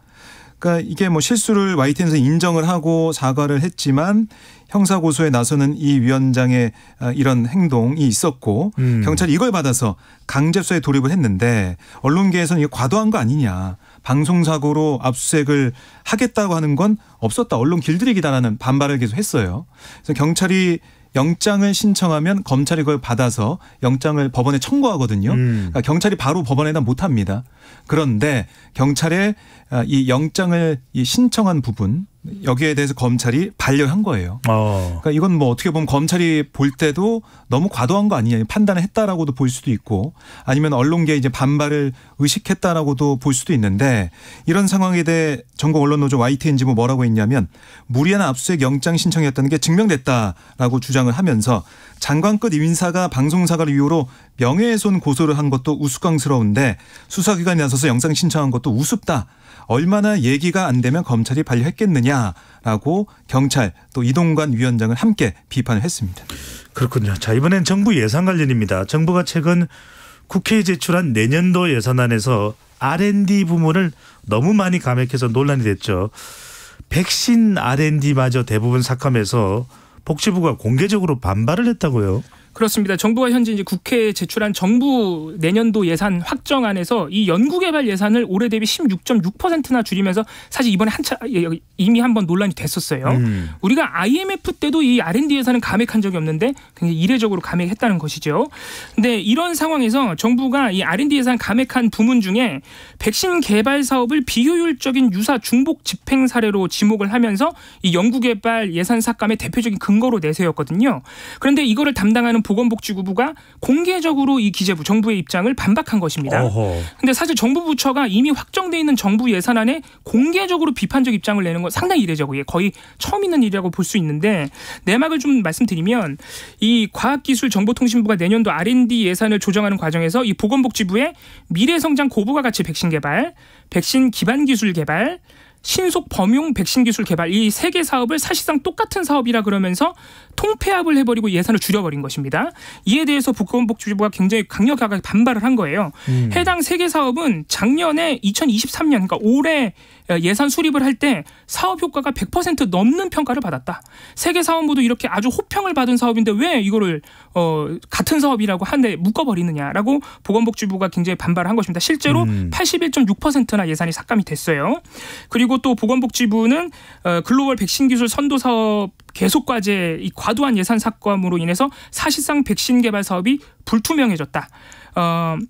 그러니까 이게 뭐 실수를 YTN에서 인정을 하고 사과를 했지만 형사고소에 나서는 이 위원장의 이런 행동이 있었고 경찰이 이걸 받아서 강제수사에 돌입을 했는데 언론계에서는 이게 과도한 거 아니냐. 방송사고로 압수수색을 하겠다고 하는 건 없었다. 언론 길들이기다라는 반발을 계속 했어요. 그래서 경찰이 영장을 신청하면 검찰이 그걸 받아서 영장을 법원에 청구하거든요. 그러니까 경찰이 바로 법원에다 못합니다. 그런데 경찰의 이 영장을 신청한 부분 여기에 대해서 검찰이 반려한 거예요. 그러니까 이건 뭐 어떻게 보면 검찰이 볼 때도 너무 과도한 거 아니냐 판단을 했다라고도 볼 수도 있고 아니면 언론계 이제 반발을 의식했다라고도 볼 수도 있는데 이런 상황에 대해 전국 언론노조 YTN 지부 뭐라고 했냐면 무리한 압수수색 영장 신청이었다는 게 증명됐다라고 주장을 하면서 장관급 인사가 방송사고를 이유로 명예훼손 고소를 한 것도 우스꽝스러운데 수사기관이 나서서 영장 신청한 것도 우습다. 얼마나 얘기가 안 되면 검찰이 반려했겠느냐라고 경찰 또 이동관 위원장을 함께 비판을 했습니다. 그렇군요. 자, 이번엔 정부 예산 관련입니다. 정부가 최근 국회에 제출한 내년도 예산안에서 R&D 부문을 너무 많이 감액해서 논란이 됐죠. 백신 R&D마저 대부분 삭감해서 복지부가 공개적으로 반발을 했다고요. 그렇습니다. 정부가 현재 이제 국회에 제출한 정부 내년도 예산 확정안에서 이 연구개발 예산을 올해 대비 16.6%나 줄이면서 사실 이번에 이미 한번 논란이 됐었어요. 우리가 IMF 때도 이 R&D 예산은 감액한 적이 없는데 굉장히 이례적으로 감액했다는 것이죠. 근데 이런 상황에서 정부가 이 R&D 예산 감액한 부문 중에 백신 개발 사업을 비효율적인 유사 중복 집행 사례로 지목을 하면서 이 연구개발 예산 삭감의 대표적인 근거로 내세웠거든요. 그런데 이거를 담당하는 보건복지부가 공개적으로 이 기재부 정부의 입장을 반박한 것입니다. 그런데 사실 정부 부처가 이미 확정돼 있는 정부 예산안에 공개적으로 비판적 입장을 내는 건 상당히 이례적이에요. 거의 처음 있는 일이라고 볼 수 있는데 내막을 좀 말씀드리면 이 과학기술정보통신부가 내년도 R&D 예산을 조정하는 과정에서 이 보건복지부의 미래성장 고부가 가치 백신 개발, 백신 기반 기술 개발, 신속 범용 백신 기술 개발 이 세 개 사업을 사실상 똑같은 사업이라 그러면서 통폐합을 해버리고 예산을 줄여버린 것입니다. 이에 대해서 보건복지부가 굉장히 강력하게 반발을 한 거예요. 해당 세 개 사업은 작년에 2023년 그러니까 올해 예산 수립을 할 때 사업 효과가 100% 넘는 평가를 받았다. 세 개 사업 모두 이렇게 아주 호평을 받은 사업인데 왜 이거를 같은 사업이라고 한데 묶어버리느냐라고 보건복지부가 굉장히 반발을 한 것입니다. 실제로 81.6%나 예산이 삭감이 됐어요. 그리고 또 보건복지부는 글로벌 백신 기술 선도 사업 계속 과제 이 과도한 예산 삭감으로 인해서 사실상 백신 개발 사업이 불투명해졌다.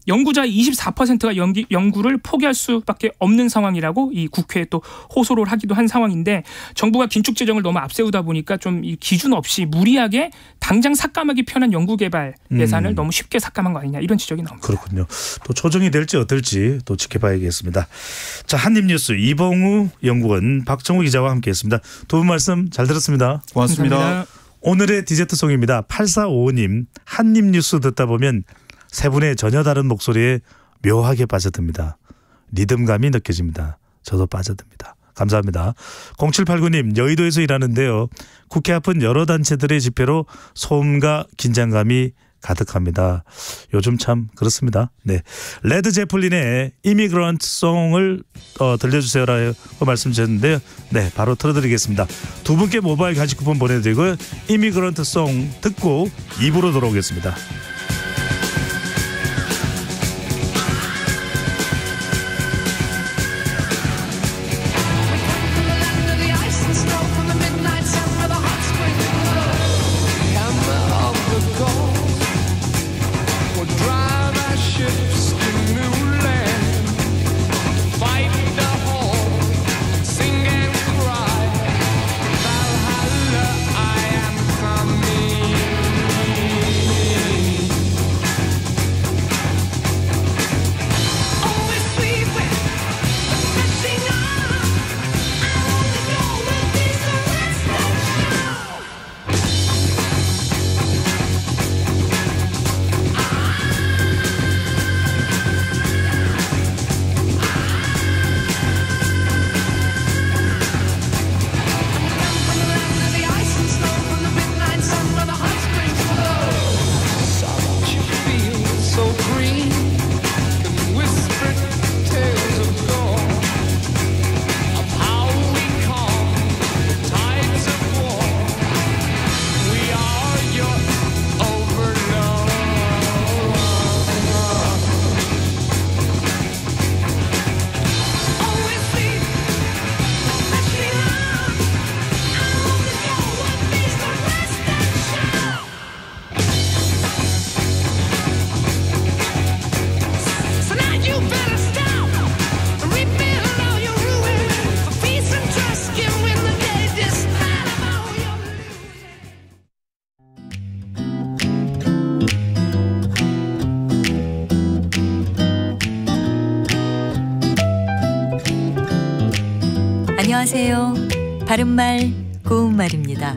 연구자의 24%가 연구를 포기할 수밖에 없는 상황이라고 이 국회에 또 호소를 하기도 한 상황인데 정부가 긴축 재정을 너무 앞세우다 보니까 좀 이 기준 없이 무리하게 당장 삭감하기 편한 연구개발 예산을 너무 쉽게 삭감한 거 아니냐 이런 지적이 나옵니다. 그렇군요. 또 조정이 될지 어떨지 또 지켜봐야겠습니다. 자, 한입뉴스 이봉우 연구원 박정우 기자와 함께했습니다. 두 분 말씀 잘 들었습니다. 고맙습니다. 감사합니다. 오늘의 디저트송입니다. 8455님 한입뉴스 듣다 보면 세 분의 전혀 다른 목소리에 묘하게 빠져듭니다. 리듬감이 느껴집니다. 저도 빠져듭니다. 감사합니다. 0789님 여의도에서 일하는데요. 국회 앞은 여러 단체들의 집회로 소음과 긴장감이 가득합니다. 요즘 참 그렇습니다. 네, 레드 제플린의 이미그런트 송을 들려주세요라고 말씀 주셨는데요. 네, 바로 틀어드리겠습니다. 두 분께 모바일 간식 쿠폰 보내드리고요. 이미그런트 송 듣고 2부로 돌아오겠습니다. 안녕하세요. 바른말 고운말입니다.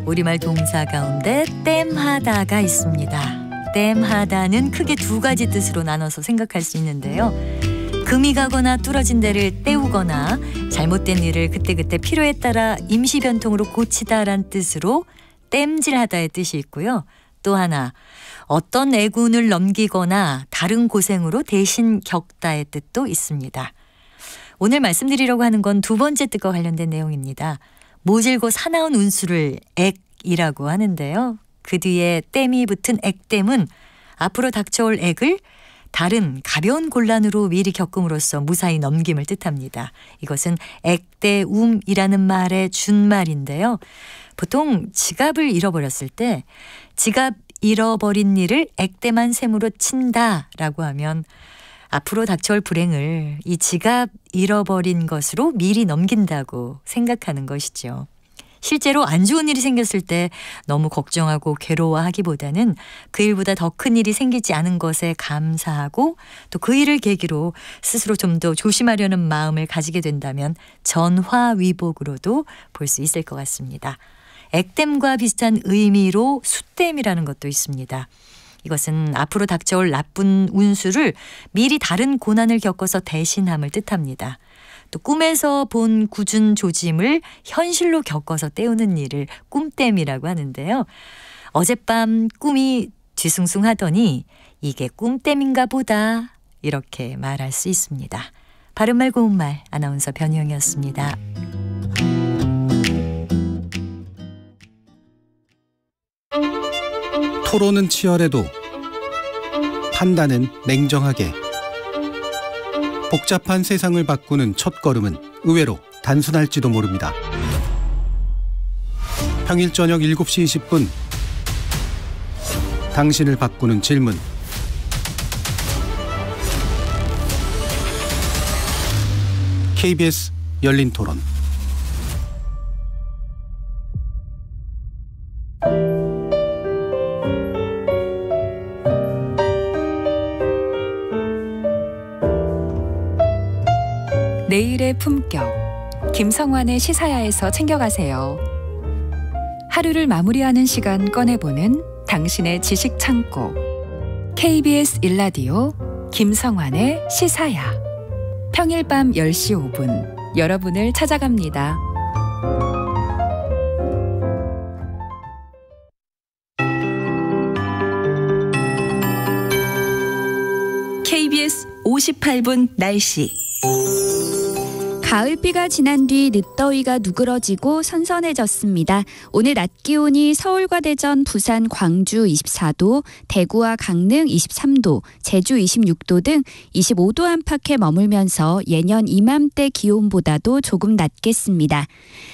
우리말 동사 가운데 땜하다가 있습니다. 땜하다는 크게 두 가지 뜻으로 나눠서 생각할 수 있는데요. 금이 가거나 뚫어진 데를 때우거나 잘못된 일을 그때그때 필요에 따라 임시 변통으로 고치다란 뜻으로 땜질하다의 뜻이 있고요. 또 하나, 어떤 애군을 넘기거나 다른 고생으로 대신 겪다의 뜻도 있습니다. 오늘 말씀드리려고 하는 건 두 번째 뜻과 관련된 내용입니다. 모질고 사나운 운수를 액이라고 하는데요. 그 뒤에 땜이 붙은 액땜은 앞으로 닥쳐올 액을 다른 가벼운 곤란으로 미리 겪음으로써 무사히 넘김을 뜻합니다. 이것은 액대움이라는 말의 준말인데요. 보통 지갑을 잃어버렸을 때 지갑 잃어버린 일을 액땜한 셈으로 친다라고 하면 앞으로 닥쳐올 불행을 이 지갑 잃어버린 것으로 미리 넘긴다고 생각하는 것이죠. 실제로 안 좋은 일이 생겼을 때 너무 걱정하고 괴로워하기보다는 그 일보다 더 큰 일이 생기지 않은 것에 감사하고 또 그 일을 계기로 스스로 좀 더 조심하려는 마음을 가지게 된다면 전화위복으로도 볼 수 있을 것 같습니다. 액땜과 비슷한 의미로 숫땜이라는 것도 있습니다. 이것은 앞으로 닥쳐올 나쁜 운수를 미리 다른 고난을 겪어서 대신함을 뜻합니다. 또 꿈에서 본 굳은 조짐을 현실로 겪어서 때우는 일을 꿈땜이라고 하는데요. 어젯밤 꿈이 뒤숭숭하더니 이게 꿈땜인가 보다 이렇게 말할 수 있습니다. 바른말 고운말 아나운서 변희영이었습니다. 토론은 치열해도 판단은 냉정하게. 복잡한 세상을 바꾸는 첫걸음은 의외로 단순할지도 모릅니다. 평일 저녁 7시 20분 당신을 바꾸는 질문. KBS 열린 토론. 내일의 품격, 김성환의 시사야에서 챙겨가세요. 하루를 마무리하는 시간 꺼내보는 당신의 지식 창고. KBS 일라디오 김성환의 시사야. 평일 밤 10시 5분 여러분을 찾아갑니다. KBS 58분 날씨. 가을비가 지난 뒤 늦더위가 누그러지고 선선해졌습니다. 오늘 낮 기온이 서울과 대전, 부산, 광주 24도, 대구와 강릉 23도, 제주 26도 등 25도 안팎에 머물면서 예년 이맘때 기온보다도 조금 낮겠습니다.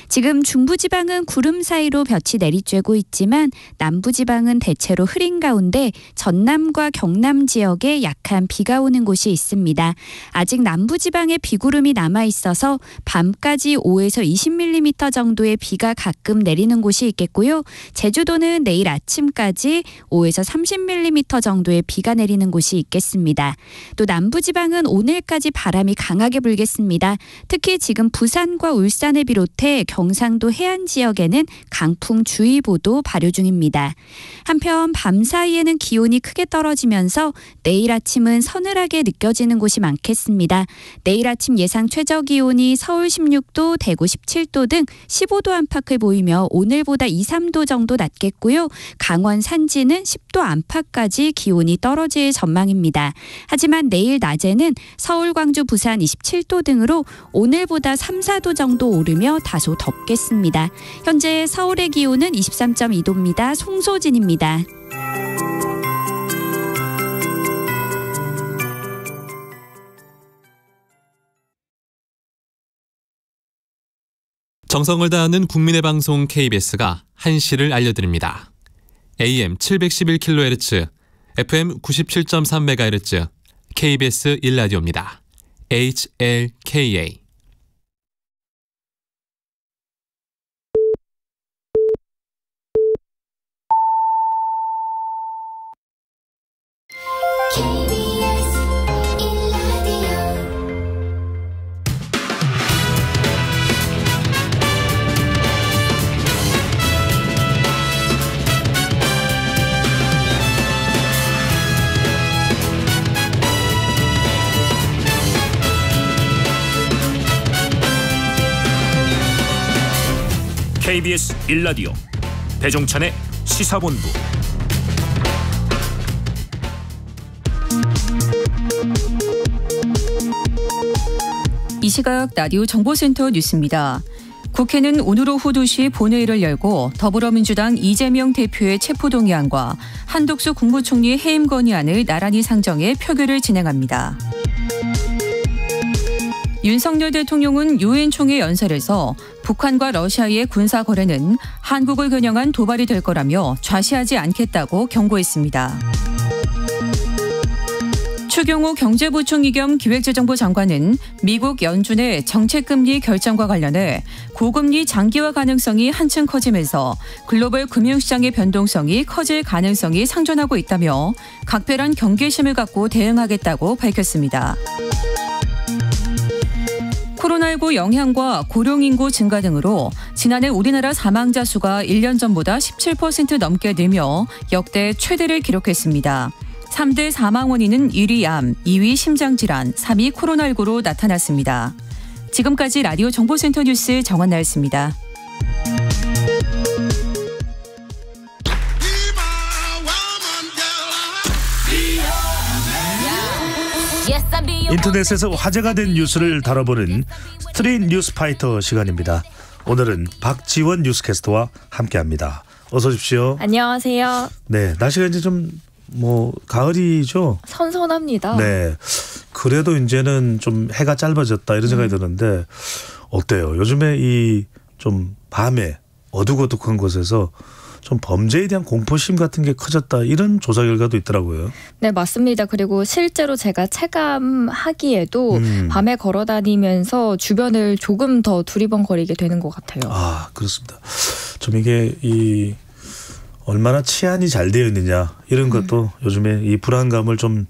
지금 중부지방은 구름 사이로 볕이 내리쬐고 있지만 남부지방은 대체로 흐린 가운데 전남과 경남 지역에 약한 비가 오는 곳이 있습니다. 아직 남부지방에 비구름이 남아있어서 밤까지 5에서 20mm 정도의 비가 가끔 내리는 곳이 있겠고요. 제주도는 내일 아침까지 5에서 30mm 정도의 비가 내리는 곳이 있겠습니다. 또 남부지방은 오늘까지 바람이 강하게 불겠습니다. 특히 지금 부산과 울산을 비롯해 경상도 해안 지역에는 강풍주의보도 발효 중입니다. 한편 밤 사이에는 기온이 크게 떨어지면서 내일 아침은 서늘하게 느껴지는 곳이 많겠습니다. 내일 아침 예상 최저기온이 서울 16도, 대구 17도 등 15도 안팎을 보이며 오늘보다 2, 3도 정도 낮겠고요. 강원 산지는 10도 안팎까지 기온이 떨어질 전망입니다. 하지만 내일 낮에는 서울, 광주, 부산 27도 등으로 오늘보다 3, 4도 정도 오르며 다소 덥겠습니다. 현재 서울의 기온은 23.2도입니다. 송소진입니다. 정성을 다하는 국민의 방송 KBS가 한시를 알려드립니다. AM 711kHz, FM 97.3MHz, KBS 일라디오입니다. HLKA. KBS 1라디오 배종찬의 시사본부. 이 시각 라디오 정보센터 뉴스입니다. 국회는 오늘 오후 2시 본회의를 열고 더불어민주당 이재명 대표의 체포동의안과 한덕수 국무총리 해임 건의안을 나란히 상정해 표결을 진행합니다. 윤석열 대통령은 유엔 총회 연설에서 북한과 러시아의 군사 거래는 한국을 겨냥한 도발이 될 거라며 좌시하지 않겠다고 경고했습니다. 추경호 경제부총리 겸 기획재정부 장관은 미국 연준의 정책금리 결정과 관련해 고금리 장기화 가능성이 한층 커지면서 글로벌 금융시장의 변동성이 커질 가능성이 상존하고 있다며 각별한 경계심을 갖고 대응하겠다고 밝혔습니다. 코로나19 영향과 고령인구 증가 등으로 지난해 우리나라 사망자 수가 1년 전보다 17% 넘게 늘며 역대 최대를 기록했습니다. 3대 사망 원인은 1위 암, 2위 심장질환, 3위 코로나19로 나타났습니다. 지금까지 라디오 정보센터 뉴스 정한나였습니다. 인터넷에서 화제가 된 뉴스를 다뤄보는 스트릿 뉴스파이터 시간입니다. 오늘은 박지원 뉴스캐스터와 함께합니다. 어서 오십시오. 안녕하세요. 네, 날씨가 이제 좀 가을이죠. 선선합니다. 네, 그래도 이제는 좀 해가 짧아졌다 이런 생각이 드는데 어때요? 요즘에 이 좀 밤에 어둑어둑한 곳에서 좀 범죄에 대한 공포심 같은 게 커졌다 이런 조사 결과도 있더라고요. 네, 맞습니다. 그리고 실제로 제가 체감하기에도 밤에 걸어다니면서 주변을 조금 더 두리번거리게 되는 것 같아요. 아, 그렇습니다. 좀 이게 얼마나 치안이 잘 되어 있느냐 이런 것도 요즘에 이 불안감을 좀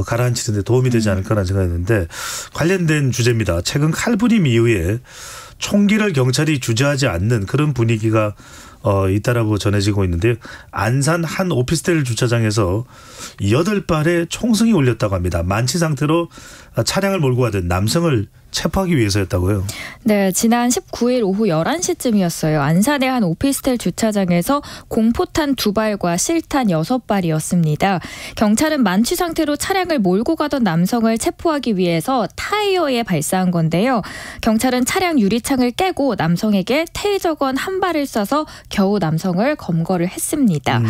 가라앉히는 데 도움이 되지 않을까라는 생각이 드는데 관련된 주제입니다. 최근 칼부림 이후에 총기를 경찰이 주저하지 않는 그런 분위기가 있다라고 전해지고 있는데요. 안산 한 오피스텔 주차장에서 8발의 총성이 울렸다고 합니다. 만취 상태로 차량을 몰고 가던 남성을 체포하기 위해서였다고요? 네, 지난 19일 오후 11시쯤이었어요. 안산의 한 오피스텔 주차장에서 공포탄 2발과 실탄 6발이었습니다. 경찰은 만취 상태로 차량을 몰고 가던 남성을 체포하기 위해서 타이어에 발사한 건데요. 경찰은 차량 유리창을 깨고 남성에게 테이저건 1발을 쏴서 겨우 남성을 검거를 했습니다.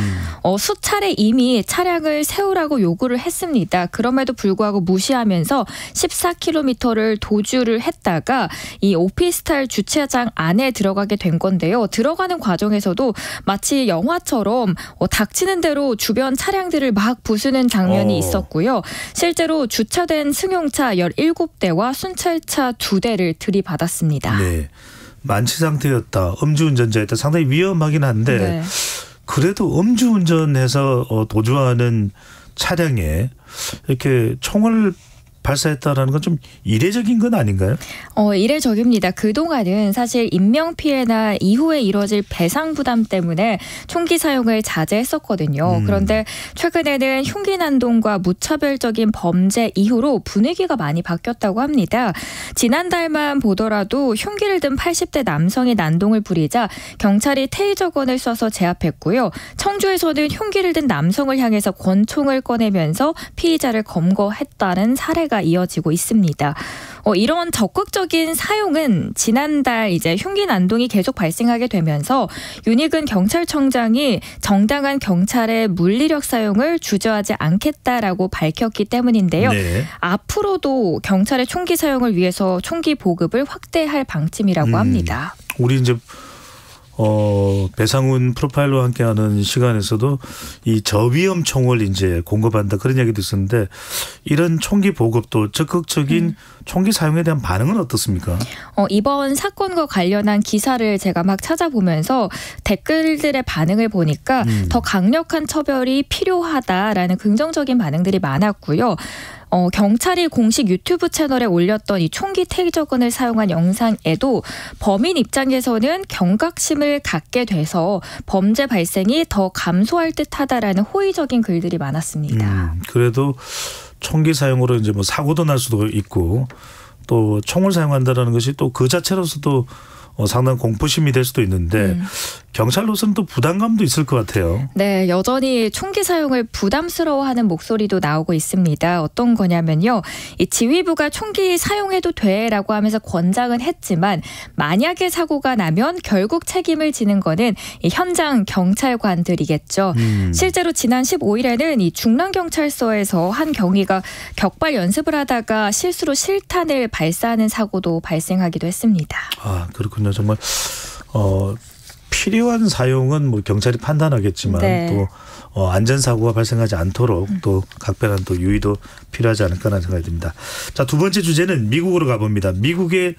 수차례 이미 차량을 세우라고 요구를 했습니다. 그럼에도 불구하고 무시하면서 14km를 도주를 했다가 이 오피스텔 주차장 안에 들어가게 된 건데요. 들어가는 과정에서도 마치 영화처럼 닥치는 대로 주변 차량들을 막 부수는 장면이 있었고요. 실제로 주차된 승용차 17대와 순찰차 2대를 들이받았습니다. 네, 만취 상태였다, 음주운전자였다, 상당히 위험하긴 한데 네. 그래도 음주운전해서 도주하는 차량에 이렇게 총을 발사했다라는 건 좀 이례적인 건 아닌가요? 이례적입니다. 그동안은 사실 인명피해나 이후에 이뤄질 배상 부담 때문에 총기 사용을 자제했었거든요. 그런데 최근에는 흉기 난동과 무차별적인 범죄 이후로 분위기가 많이 바뀌었다고 합니다. 지난달만 보더라도 흉기를 든 80대 남성이 난동을 부리자 경찰이 테이저건을 쏴서 제압했고요. 청주에서는 흉기를 든 남성을 향해서 권총을 꺼내면서 피의자를 검거했다는 사례가 이어지고 있습니다. 이런 적극적인 사용은 지난달 이제 흉기 난동이 계속 발생하게 되면서 윤희근 경찰청장이 정당한 경찰의 물리력 사용을 주저하지 않겠다라고 밝혔기 때문인데요. 네. 앞으로도 경찰의 총기 사용을 위해서 총기 보급을 확대할 방침이라고 합니다. 우리 이제 배상훈 프로파일러와 함께하는 시간에서도 이 저위험 총을 이제 공급한다 그런 얘기도 있었는데 이런 총기 보급도 적극적인 총기 사용에 대한 반응은 어떻습니까? 이번 사건과 관련한 기사를 제가 막 찾아보면서 댓글들의 반응을 보니까 더 강력한 처벌이 필요하다라는 긍정적인 반응들이 많았고요. 경찰이 공식 유튜브 채널에 올렸던 이 총기 테이저건을 사용한 영상에도 범인 입장에서는 경각심을 갖게 돼서 범죄 발생이 더 감소할 듯하다라는 호의적인 글들이 많았습니다. 그래도 총기 사용으로 이제 사고도 날 수도 있고 또 총을 사용한다라는 것이 또 그 자체로서도 상당한 공포심이 될 수도 있는데 경찰로서는 또 부담감도 있을 것 같아요. 네, 여전히 총기 사용을 부담스러워하는 목소리도 나오고 있습니다. 어떤 거냐면요. 이 지휘부가 총기 사용해도 돼라고 하면서 권장은 했지만 만약에 사고가 나면 결국 책임을 지는 거는 이 현장 경찰관들이겠죠. 실제로 지난 15일에는 이 중랑경찰서에서 한 경위가 격발 연습을 하다가 실수로 실탄을 발사하는 사고도 발생하기도 했습니다. 아, 그렇군요. 정말 필요한 사용은 뭐 경찰이 판단하겠지만 네. 또 안전사고가 발생하지 않도록 또 각별한 또 유의도 필요하지 않을까라는 생각이 듭니다. 자, 두 번째 주제는 미국으로 가봅니다. 미국의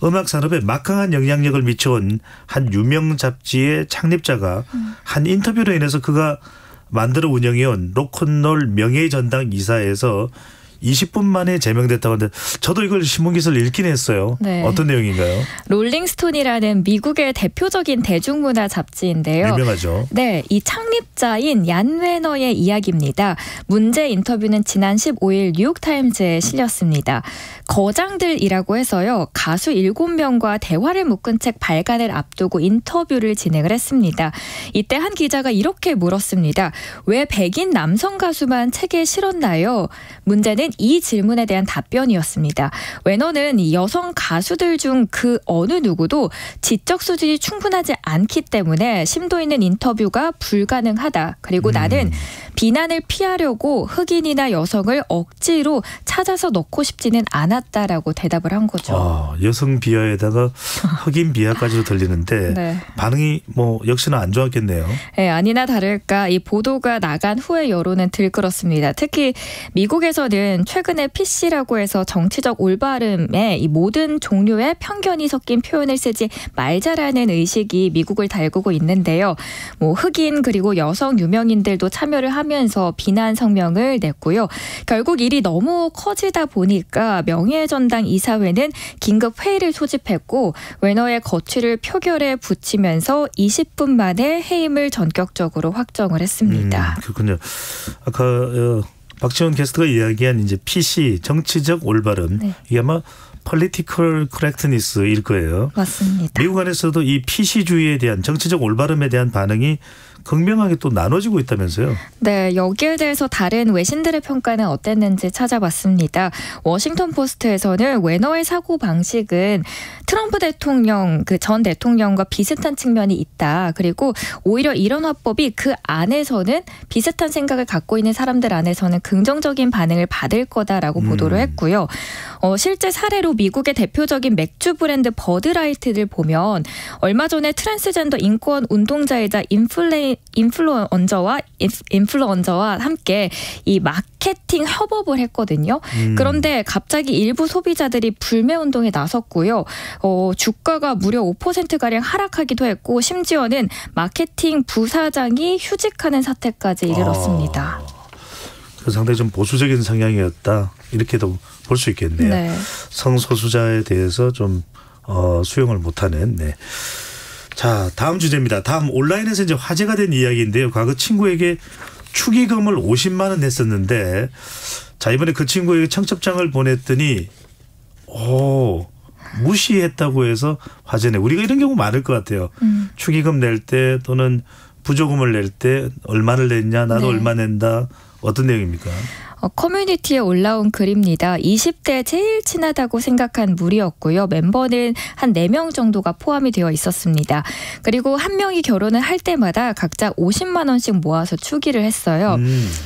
음악 산업에 막강한 영향력을 미쳐온 한 유명 잡지의 창립자가 한 인터뷰로 인해서 그가 만들어 운영해온 로큰롤 명예의 전당 이사에서 20분 만에 제명됐다고 하는데 저도 이걸 신문기사를 읽긴 했어요. 네. 어떤 내용인가요? 롤링스톤이라는 미국의 대표적인 대중문화 잡지인데요. 유명하죠. 네, 이 창립자인 얀 웨너의 이야기입니다. 문제 인터뷰는 지난 15일 뉴욕타임즈에 실렸습니다. 거장들이라고 해서요. 가수 7명과 대화를 묶은 책 발간을 앞두고 인터뷰를 진행을 했습니다. 이때 한 기자가 이렇게 물었습니다. 왜 백인 남성 가수만 책에 실었나요? 문제는 이 질문에 대한 답변이었습니다. 웨너는 여성 가수들 중 그 어느 누구도 지적 수준이 충분하지 않기 때문에 심도 있는 인터뷰가 불가능하다. 그리고 나는 비난을 피하려고 흑인이나 여성을 억지로 찾아서 넣고 싶지는 않았다라고 대답을 한 거죠. 여성 비하에다가 흑인 비하까지도 들리는데 네. 반응이 뭐 역시나 안 좋았겠네요. 네, 아니나 다를까 이 보도가 나간 후의 여론은 들끓었습니다. 특히 미국에서는 최근에 PC라고 해서 정치적 올바름에 이 모든 종류의 편견이 섞인 표현을 쓰지 말자라는 의식이 미국을 달구고 있는데요. 뭐 흑인 그리고 여성 유명인들도 참여를 하면서 비난 성명을 냈고요. 결국 일이 너무 커지다 보니까 명예전당 이사회는 긴급 회의를 소집했고 웨너의 거취를 표결에 붙이면서 20분 만에 해임을 전격적으로 확정을 했습니다. 그렇군요. 아까 박지원 게스트가 이야기한 이제 PC 정치적 올바름 네. 이게 아마 political correctness일 거예요. 맞습니다. 미국 안에서도 이 PC주의에 대한 정치적 올바름에 대한 반응이 극명하게 또 나눠지고 있다면서요. 네, 여기에 대해서 다른 외신들의 평가는 어땠는지 찾아봤습니다. 워싱턴 포스트에서는 웨너의 사고 방식은 트럼프 대통령, 그 전 대통령과 비슷한 측면이 있다. 그리고 오히려 이런 화법이 그 안에서는 비슷한 생각을 갖고 있는 사람들 안에서는 긍정적인 반응을 받을 거다라고 보도를 했고요. 실제 사례로 미국의 대표적인 맥주 브랜드 버드라이트를 보면 얼마 전에 트랜스젠더 인권 운동자이자 인플루언저와 함께 이 마케팅 협업을 했거든요. 그런데 갑자기 일부 소비자들이 불매 운동에 나섰고요. 주가가 무려 5%가량 하락하기도 했고 심지어는 마케팅 부사장이 휴직하는 사태까지 이르렀습니다. 상당히 좀 보수적인 성향이었다. 이렇게도 볼 수 있겠네요. 네. 성소수자에 대해서 좀 수용을 못하는. 네. 자, 다음 주제입니다. 다음 온라인에서 이제 화제가 된 이야기인데요. 과거 친구에게 축의금을 50만 원 냈었는데 자, 이번에 그 친구에게 청첩장을 보냈더니 무시했다고 해서 화제네. 우리가 이런 경우 많을 것 같아요. 축의금 낼 때 또는 부조금을 낼 때 얼마를 냈냐, 나도 얼마 낸다. 어떤 내용입니까? 커뮤니티에 올라온 글입니다. 20대 제일 친하다고 생각한 무리였고요. 멤버는 한 4명 정도가 포함이 되어 있었습니다. 그리고 한 명이 결혼을 할 때마다 각자 50만 원씩 모아서 축의를 했어요.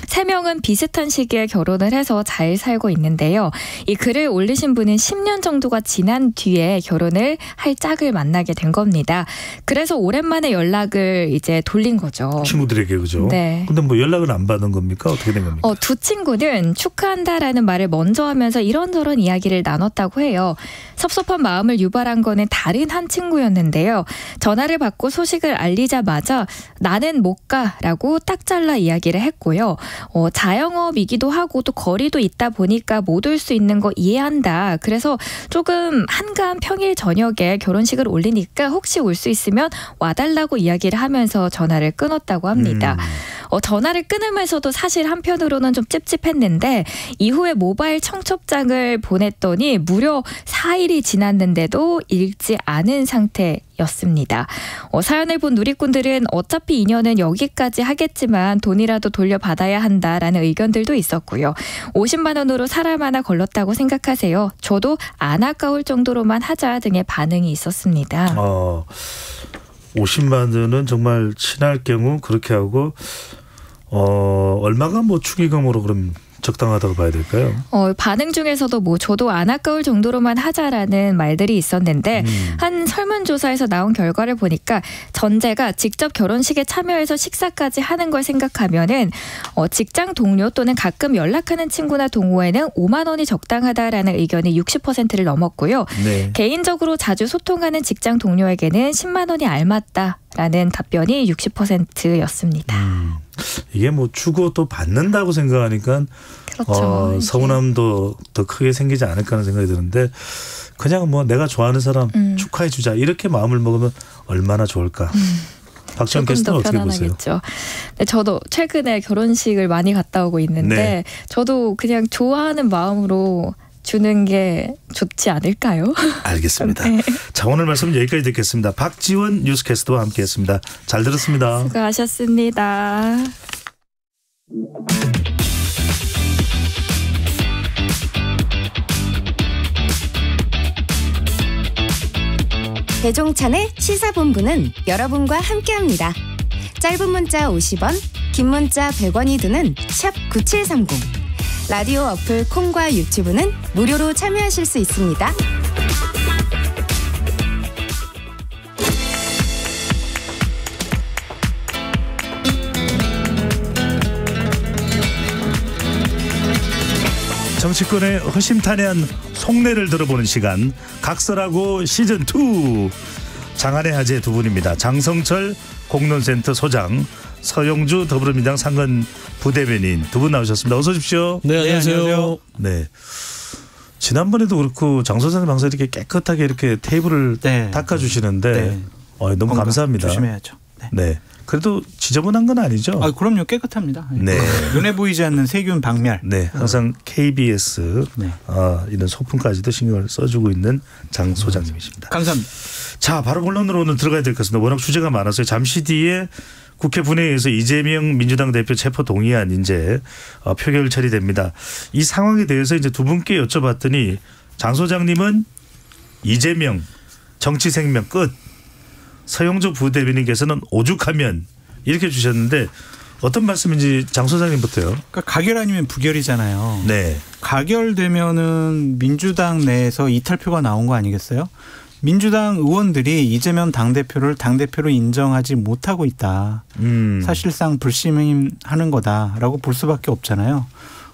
3명은 비슷한 시기에 결혼을 해서 잘 살고 있는데요. 이 글을 올리신 분은 10년 정도가 지난 뒤에 결혼을 할 짝을 만나게 된 겁니다. 그래서 오랜만에 연락을 이제 돌린 거죠. 친구들에게 그죠? 네. 근데 뭐 연락을 안 받은 겁니까? 어떻게 된 겁니까? 두 친구는 축하한다라는 말을 먼저 하면서 이런저런 이야기를 나눴다고 해요. 섭섭한 마음을 유발한 거는 다른 한 친구였는데요. 전화를 받고 소식을 알리자마자 나는 못 가라고 딱 잘라 이야기를 했고요. 자영업이기도 하고 또 거리도 있다 보니까 못 올 수 있는 거 이해한다. 그래서 조금 한가한 평일 저녁에 결혼식을 올리니까 혹시 올 수 있으면 와달라고 이야기를 하면서 전화를 끊었다고 합니다. 전화를 끊으면서도 사실 한편으로는 좀 찝찝했는데 이후에 모바일 청첩장을 보냈더니 무려 4일이 지났는데도 읽지 않은 상태였습니다. 사연을 본 누리꾼들은 어차피 인연은 여기까지 하겠지만 돈이라도 돌려받아야 한다라는 의견들도 있었고요. 50만 원으로 사람 하나 걸렀다고 생각하세요. 저도 안 아까울 정도로만 하자 등의 반응이 있었습니다. 50만 원은 정말 친할 경우 그렇게 하고 얼마가 뭐 축의금으로 그럼 적당하다고 봐야 될까요? 반응 중에서도 뭐 저도 안 아까울 정도로만 하자라는 말들이 있었는데 한 설문조사에서 나온 결과를 보니까 전제가 직접 결혼식에 참여해서 식사까지 하는 걸 생각하면은 직장 동료 또는 가끔 연락하는 친구나 동호회는 5만 원이 적당하다라는 의견이 60%를 넘었고요. 네. 개인적으로 자주 소통하는 직장 동료에게는 10만 원이 알맞다라는 답변이 60%였습니다. 이게 뭐 주고 또 받는다고 생각하니까 그렇죠. 서운함도 더 크게 생기지 않을까 하는 생각이 드는데 그냥 뭐 내가 좋아하는 사람 축하해 주자 이렇게 마음을 먹으면 얼마나 좋을까. 박지원 캐스터는 어떻게 보세요? 네, 저도 최근에 결혼식을 많이 갔다 오고 있는데 네. 저도 그냥 좋아하는 마음으로 주는 게 좋지 않을까요? 알겠습니다. 네. 자, 오늘 말씀 여기까지 듣겠습니다. 박지원 뉴스캐스터와 함께했습니다. 잘 들었습니다. 수고하셨습니다. 배종찬의 시사본부는 여러분과 함께합니다. 짧은 문자 50원, 긴 문자 100원이 드는 샵 9730. 라디오 어플 콩과 유튜브는 무료로 참여하실 수 있습니다. 정치권의 허심탄회한 속내를 들어보는 시간 각설하고 시즌2 장안의 화제 두 분입니다. 장성철 공론센터 소장, 서영주 더불어민주당 상근 부대변인 두 분 나오셨습니다. 어서 오십시오. 네, 안녕하세요. 네. 지난번에도 그렇고 장 소장님 항상 이렇게 깨끗하게 이렇게 테이블을 닦아주시는데 네. 너무 감사합니다. 조심해야죠. 네. 네. 그래도 지저분한 건 아니죠? 그럼요. 깨끗합니다. 네. 눈에 보이지 않는 세균 박멸. 네. 항상 KBS 이런 소품까지도 신경을 써주고 있는 장 소장님이십니다. 감사합니다. 자, 바로 본론으로 오늘 들어가야 될 것 같습니다. 워낙 주제가 많아서요. 잠시 뒤에 국회 분회에서 이재명 민주당 대표 체포 동의안 이제 표결 처리됩니다. 이 상황에 대해서 이제 두 분께 여쭤봤더니 장 소장님은 이재명 정치 생명 끝. 서영주 부대변인께서는 오죽하면 이렇게 주셨는데 어떤 말씀인지 장 소장님부터요. 그러니까 가결 아니면 부결이잖아요. 네. 가결되면은 민주당 내에서 이탈표가 나온 거 아니겠어요? 민주당 의원들이 이재명 당대표를 당대표로 인정하지 못하고 있다. 사실상 불심하는 거다라고 볼 수밖에 없잖아요.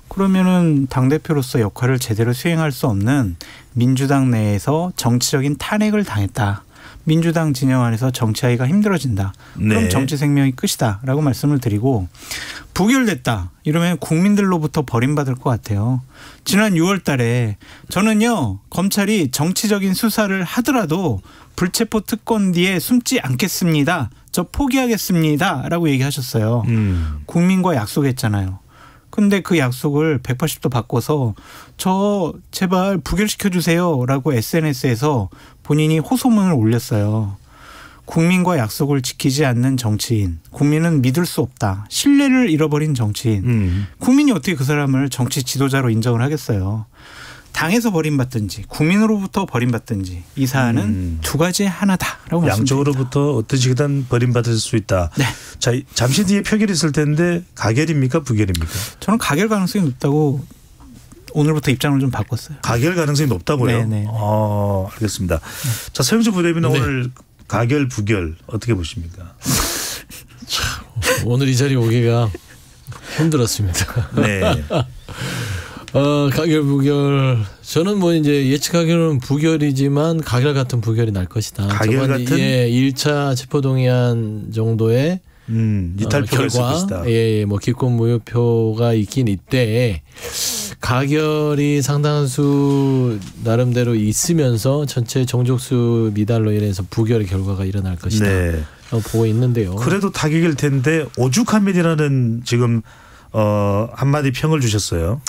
그러면은 당대표로서 역할을 제대로 수행할 수 없는 민주당 내에서 정치적인 탄핵을 당했다. 민주당 진영 안에서 정치하기가 힘들어진다. 그럼 정치 생명이 끝이다라고 말씀을 드리고 부결됐다. 이러면 국민들로부터 버림받을 것 같아요. 지난 6월 달에 저는요. 검찰이 정치적인 수사를 하더라도 불체포 특권 뒤에 숨지 않겠습니다. 저 포기하겠습니다. 라고 얘기하셨어요. 국민과 약속했잖아요. 근데 그 약속을 180도 바꿔서 저 제발 부결시켜 주세요 라고 SNS에서 본인이 호소문을 올렸어요. 국민과 약속을 지키지 않는 정치인, 국민은 믿을 수 없다. 신뢰를 잃어버린 정치인. 국민이 어떻게 그 사람을 정치 지도자로 인정을 하겠어요. 당에서 버림받든지 국민으로부터 버림받든지 이 사안은 두 가지의 하나다라고 말씀드립니다. 양쪽으로부터 어떠시든 버림받을 수 있다. 네. 자, 잠시 뒤에 표결이 있을 텐데 가결입니까 부결입니까? 저는 가결 가능성이 높다고 오늘부터 입장을 좀 바꿨어요. 가결 가능성이 높다고요? 네네. 알겠습니다. 네. 자, 서영주 부대변인 오늘 가결 부결 어떻게 보십니까? 오늘 이 자리에 오기가 힘들었습니다. 네. 가결 부결 저는 뭐 이제 예측하기로는 부결이지만 가결 같은 부결이 날 것이다. 가결 같은 1차 체포동의안 정도의 이탈표가 있을 것이다. 뭐 기권 무효표가 있긴 있대. 가결이 상당한 수 나름대로 있으면서 전체 정족수 미달로 인해서 부결의 결과가 일어날 것이다. 네. 보고 있는데요. 그래도 타격일 텐데 오죽하면이라는 지금 한마디 평을 주셨어요.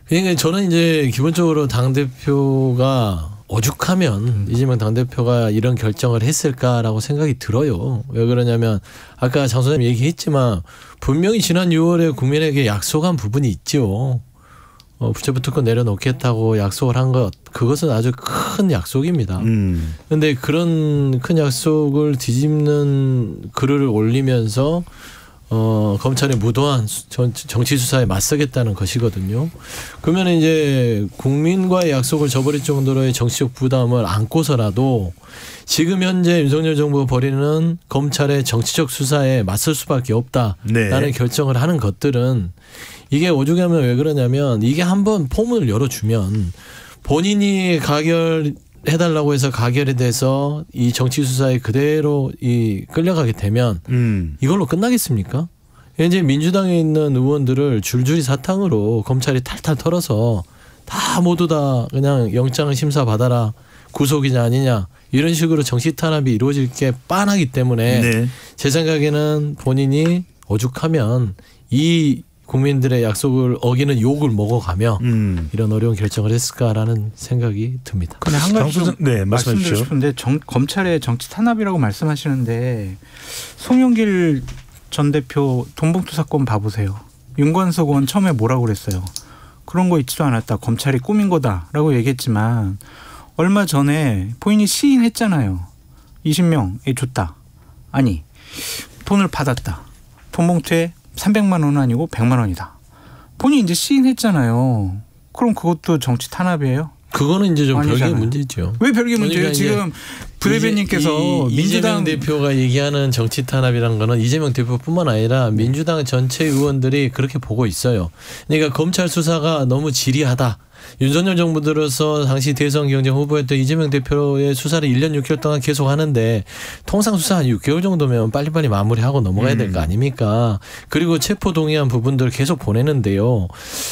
그러니까 저는 이제 기본적으로 당대표가 오죽하면 이재명 당대표가 이런 결정을 했을까라고 생각이 들어요. 왜 그러냐면 아까 장 소장님 얘기했지만 분명히 지난 6월에 국민에게 약속한 부분이 있죠. 부채부 특권 내려놓겠다고 약속을 한 것, 그것은 아주 큰 약속입니다. 그런데 그런 큰 약속을 뒤집는 글을 올리면서 검찰의 무도한 정치 수사에 맞서겠다는 것이거든요. 그러면 이제 국민과의 약속을 저버릴 정도로의 정치적 부담을 안고서라도 지금 현재 윤석열 정부가 벌이는 검찰의 정치적 수사에 맞설 수밖에 없다라는 결정을 하는 것들은 이게 오죽하면 왜 그러냐면 이게 한번 폼을 열어주면 본인이 가결해달라고 해서 가결이 돼서 이 정치 수사에 그대로 끌려가게 되면 이걸로 끝나겠습니까? 이제 민주당에 있는 의원들을 줄줄이 사탕으로 검찰이 탈탈 털어서 다 모두 다 그냥 영장 심사 받아라, 구속이냐 아니냐 이런 식으로 정치 탄압이 이루어질 게 뻔하기 때문에 제 생각에는 본인이 오죽하면 이 국민들의 약속을 어기는 욕을 먹어가며 이런 어려운 결정을 했을까라는 생각이 듭니다. 근데 한 가지 좀 말씀드리고 싶은데 검찰의 정치 탄압이라고 말씀하시는데 송영길 전 대표 돈봉투 사건 봐보세요. 윤관석 의원 처음에 뭐라고 그랬어요. 그런 거 있지도 않았다. 검찰이 꾸민 거다라고 얘기했지만 얼마 전에 본인이 시인했잖아요. 20명에 줬다. 아니 돈을 받았다. 돈봉투에 300만 원은 아니고 100만 원이다. 본인이 이제 시인했잖아요. 그럼 그것도 정치 탄압이에요? 그거는 이제 좀 별개의 문제죠. 왜 별개의 문제예요? 지금 부대변님께서 민주당 대표가 얘기하는 정치 탄압이라는 거는 이재명 대표뿐만 아니라 민주당 전체 의원들이 그렇게 보고 있어요. 그러니까 검찰 수사가 너무 지리하다. 윤석열 정부 들어서 당시 대선 경쟁 후보였던 이재명 대표의 수사를 1년 6개월 동안 계속 하는데 통상 수사 한 6개월 정도면 빨리빨리 마무리하고 넘어가야 될 거 아닙니까? 그리고 체포 동의안 부분들 계속 보내는데요.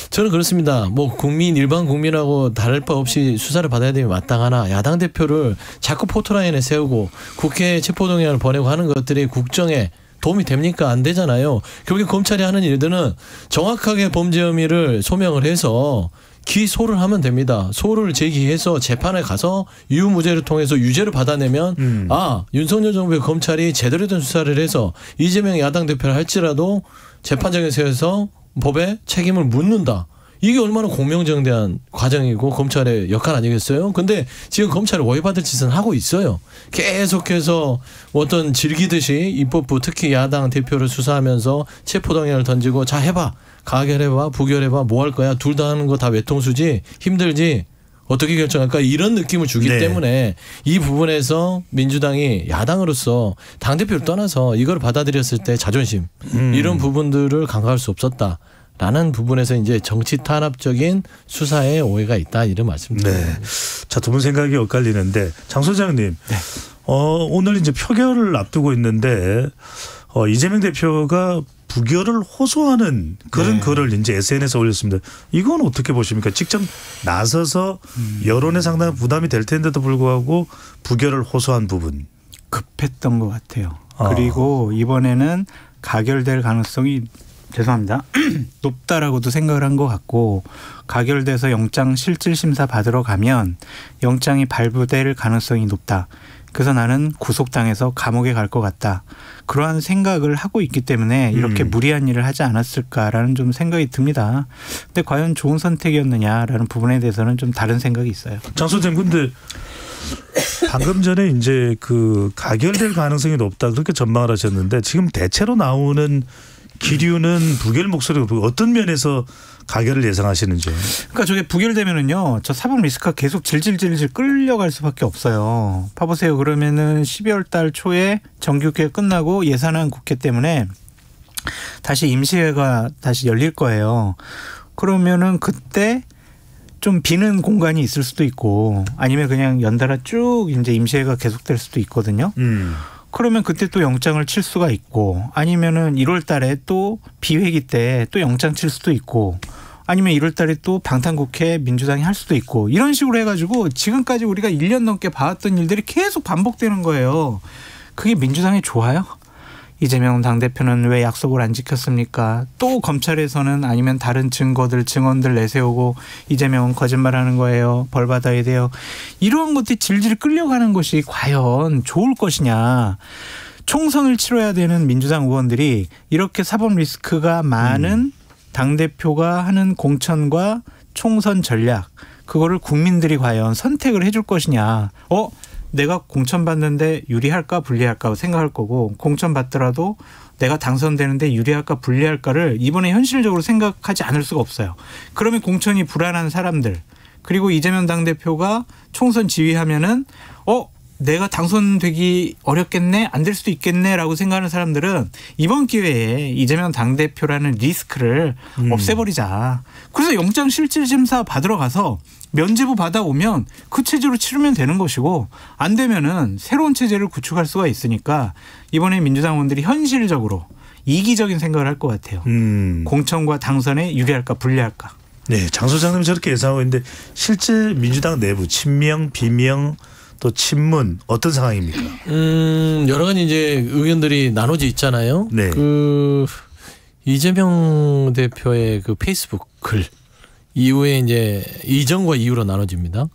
저는 그렇습니다. 뭐 일반 국민하고 다를 바 없이 수사를 받아야 되면 마땅하나 야당 대표를 자꾸 포토라인에 세우고 국회에 체포 동의안을 보내고 하는 것들이 국정에 도움이 됩니까? 안 되잖아요. 결국 검찰이 하는 일들은 정확하게 범죄 혐의를 소명을 해서 기소를 하면 됩니다. 소를 제기해서 재판에 가서 유무죄를 통해서 유죄를 받아내면 윤석열 정부의 검찰이 제대로 된 수사를 해서 이재명 야당 대표를 할지라도 재판장에 세워서 법에 책임을 묻는다. 이게 얼마나 공명정대한 과정이고 검찰의 역할 아니겠어요? 근데 지금 검찰이 오해받을 짓은 하고 있어요. 계속해서 어떤 즐기듯이 입법부 특히 야당 대표를 수사하면서 체포동의안을 던지고 자 해봐. 가결해봐. 부결해봐. 뭐 할 거야. 둘 다 하는 거 다 외통수지. 힘들지. 어떻게 결정할까 이런 느낌을 주기 때문에 이 부분에서 민주당이 야당으로서 당대표를 떠나서 이걸 받아들였을 때 자존심 이런 부분들을 간과할 수 없었다. 라는 부분에서 이제 정치 탄압적인 수사에 오해가 있다 이런 말씀입니다. 자, 두 분 생각이 엇갈리는데 장 소장님, 오늘 이제 표결을 앞두고 있는데 이재명 대표가 부결을 호소하는 그런 글을 이제 SNS에 올렸습니다. 이건 어떻게 보십니까? 직접 나서서 여론에 상당한 부담이 될 텐데도 불구하고 부결을 호소한 부분. 급했던 것 같아요. 그리고 이번에는 가결될 가능성이 죄송합니다. 높다라고도 생각을 한 것 같고 가결돼서 영장 실질심사 받으러 가면 영장이 발부될 가능성이 높다. 그래서 나는 구속당해서 감옥에 갈 것 같다. 그러한 생각을 하고 있기 때문에 이렇게 무리한 일을 하지 않았을까라는 좀 생각이 듭니다. 근데 과연 좋은 선택이었느냐라는 부분에 대해서는 좀 다른 생각이 있어요. 장 소장님, 근데 방금 전에 이제 그 가결될 가능성이 높다 그렇게 전망을 하셨는데 지금 대체로 나오는 기류는 부결 목소리가 어떤 면에서 가결을 예상하시는지. 그러니까 저게 부결되면은요, 저 사법 리스크가 계속 질질질질 끌려갈 수밖에 없어요. 봐보세요. 그러면은 12월 달 초에 정기국회 끝나고 예산안 국회 때문에 다시 임시회가 다시 열릴 거예요. 그러면은 그때 좀 비는 공간이 있을 수도 있고 아니면 그냥 연달아 쭉 이제 임시회가 계속될 수도 있거든요. 그러면 그때 또 영장을 칠 수가 있고 아니면은 1월 달에 또 비회기 때 또 영장 칠 수도 있고 아니면 1월 달에 또 방탄국회 민주당이 할 수도 있고 이런 식으로 해가지고 지금까지 우리가 1년 넘게 봐왔던 일들이 계속 반복되는 거예요. 그게 민주당이 좋아요? 이재명 당대표는 왜 약속을 안 지켰습니까? 또 검찰에서는 아니면 다른 증언들 내세우고 이재명은 거짓말하는 거예요. 벌 받아야 돼요. 이런 것들이 질질 끌려가는 것이 과연 좋을 것이냐. 총선을 치러야 되는 민주당 의원들이 이렇게 사법 리스크가 많은 당대표가 하는 공천과 총선 전략 그거를 국민들이 과연 선택을 해줄 것이냐. 내가 공천 받는데 유리할까 불리할까 생각할 거고 공천 받더라도 내가 당선되는데 유리할까 불리할까를 이번에 현실적으로 생각하지 않을 수가 없어요. 그러면 공천이 불안한 사람들 그리고 이재명 당대표가 총선 지휘하면은 내가 당선되기 어렵겠네 안 될 수도 있겠네라고 생각하는 사람들은 이번 기회에 이재명 당대표라는 리스크를 없애버리자. 그래서 영장실질심사 받으러 가서 면죄부 받아오면 그 체제로 치르면 되는 것이고 안 되면은 새로운 체제를 구축할 수가 있으니까 이번에 민주당 의원들이 현실적으로 이기적인 생각을 할 것 같아요. 공천과 당선에 유리할까 불리할까. 네, 장 소장님 저렇게 예상하고 있는데 실제 민주당 내부 친명, 비명 또 친문 어떤 상황입니까? 여러 가지 이제 의견들이 나눠져 있잖아요. 네. 그 이재명 대표의 그 페이스북 글 이후에 이제 이전과 이후로 나눠집니다.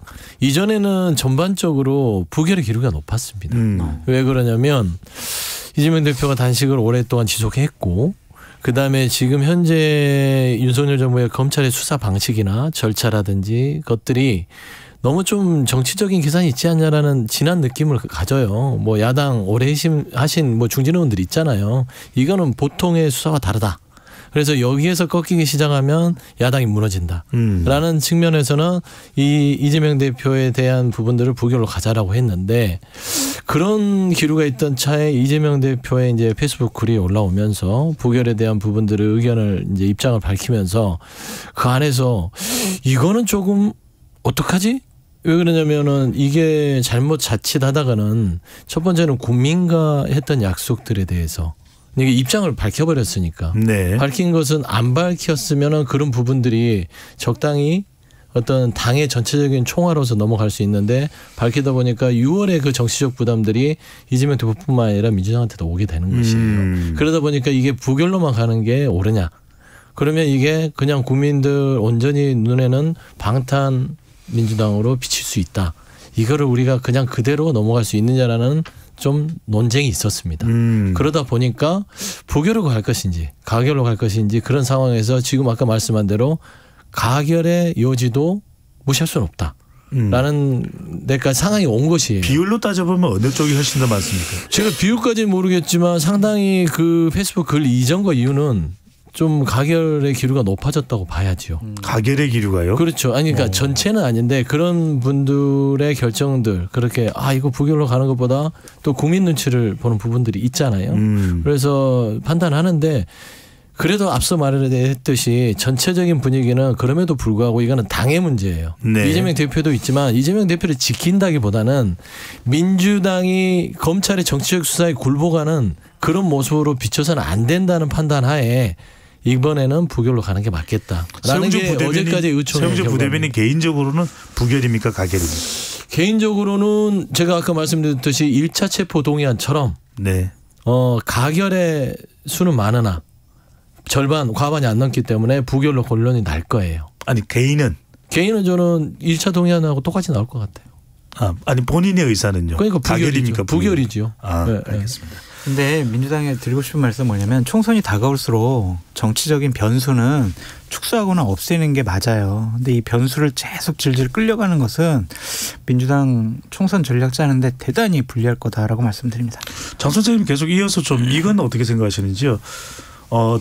이전에는 전반적으로 부결의 기류가 높았습니다. 왜 그러냐면 이재명 대표가 단식을 오랫동안 지속했고 그다음에 지금 현재 윤석열 정부의 검찰의 수사 방식이나 절차라든지 것들이 너무 좀 정치적인 계산이 있지 않냐라는 진한 느낌을 가져요. 뭐 야당 오래 하신 뭐 중진 의원들 있잖아요. 이거는 보통의 수사와 다르다. 그래서 여기에서 꺾이기 시작하면 야당이 무너진다라는 측면에서는 이 이재명 대표에 대한 부분들을 부결로 가자라고 했는데 그런 기류가 있던 차에 이재명 대표의 이제 페이스북 글이 올라오면서 부결에 대한 부분들의 의견을 이제 입장을 밝히면서 그 안에서 이거는 조금 어떡하지? 왜 그러냐면은 이게 잘못 자칫하다가는 첫 번째는 국민과 했던 약속들에 대해서 이게 입장을 밝혀버렸으니까 네. 밝힌 것은 안 밝혔으면은 그런 부분들이 적당히 어떤 당의 전체적인 총화로서 넘어갈 수 있는데 밝히다 보니까 6월에 그 정치적 부담들이 이재명 대표뿐만 아니라 민주당한테도 오게 되는 것이에요. 그러다 보니까 이게 부결로만 가는 게 옳으냐. 그러면 이게 그냥 국민들 온전히 눈에는 방탄 민주당으로 비칠 수 있다. 이거를 우리가 그냥 그대로 넘어갈 수 있느냐라는 좀 논쟁이 있었습니다. 그러다 보니까 부결로 갈 것인지 가결로 갈 것인지 그런 상황에서 지금 아까 말씀한 대로 가결의 여지도 무시할 수는 없다. 라는 데까지 상황이 온 것이에요. 비율로 따져보면 어느 쪽이 훨씬 더 많습니까? 제가 비율까지는 모르겠지만 상당히 그 페이스북 글 이전과 이후는 좀 가결의 기류가 높아졌다고 봐야죠. 가결의 기류가요? 그렇죠. 아니 그러니까 전체는 아닌데 그런 분들의 결정들 그렇게 이거 부결로 가는 것보다 또 국민 눈치를 보는 부분들이 있잖아요. 그래서 판단하는데 그래도 앞서 말했듯이 전체적인 분위기는 그럼에도 불구하고 이거는 당의 문제예요. 네. 이재명 대표도 있지만 이재명 대표를 지킨다기보다는 민주당이 검찰의 정치적 수사에 굴복하는 그런 모습으로 비춰서는 안 된다는 판단 하에 이번에는 부결로 가는 게 맞겠다라는 게 어제까지 의총의 최영주 부대변인 개인적으로는 부결입니까 가결입니까? 개인적으로는 제가 아까 말씀드렸듯이 1차 체포 동의안처럼 네. 가결의 수는 많으나 절반 과반이 안 넘기 때문에 부결로 결론이 날 거예요. 아니 개인은 저는 1차 동의안하고 똑같이 나올 것 같아요. 아니 본인의 의사는요? 그러니까 가결입니까? 부결이죠. 네, 알겠습니다. 근데 민주당에 드리고 싶은 말씀은 뭐냐면 총선이 다가올수록 정치적인 변수는 축소하거나 없애는 게 맞아요. 근데 이 변수를 계속 질질 끌려가는 것은 민주당 총선 전략 짜는데 대단히 불리할 거다라고 말씀드립니다. 장 선생님 계속 이어서 좀 이건 어떻게 생각하시는지요?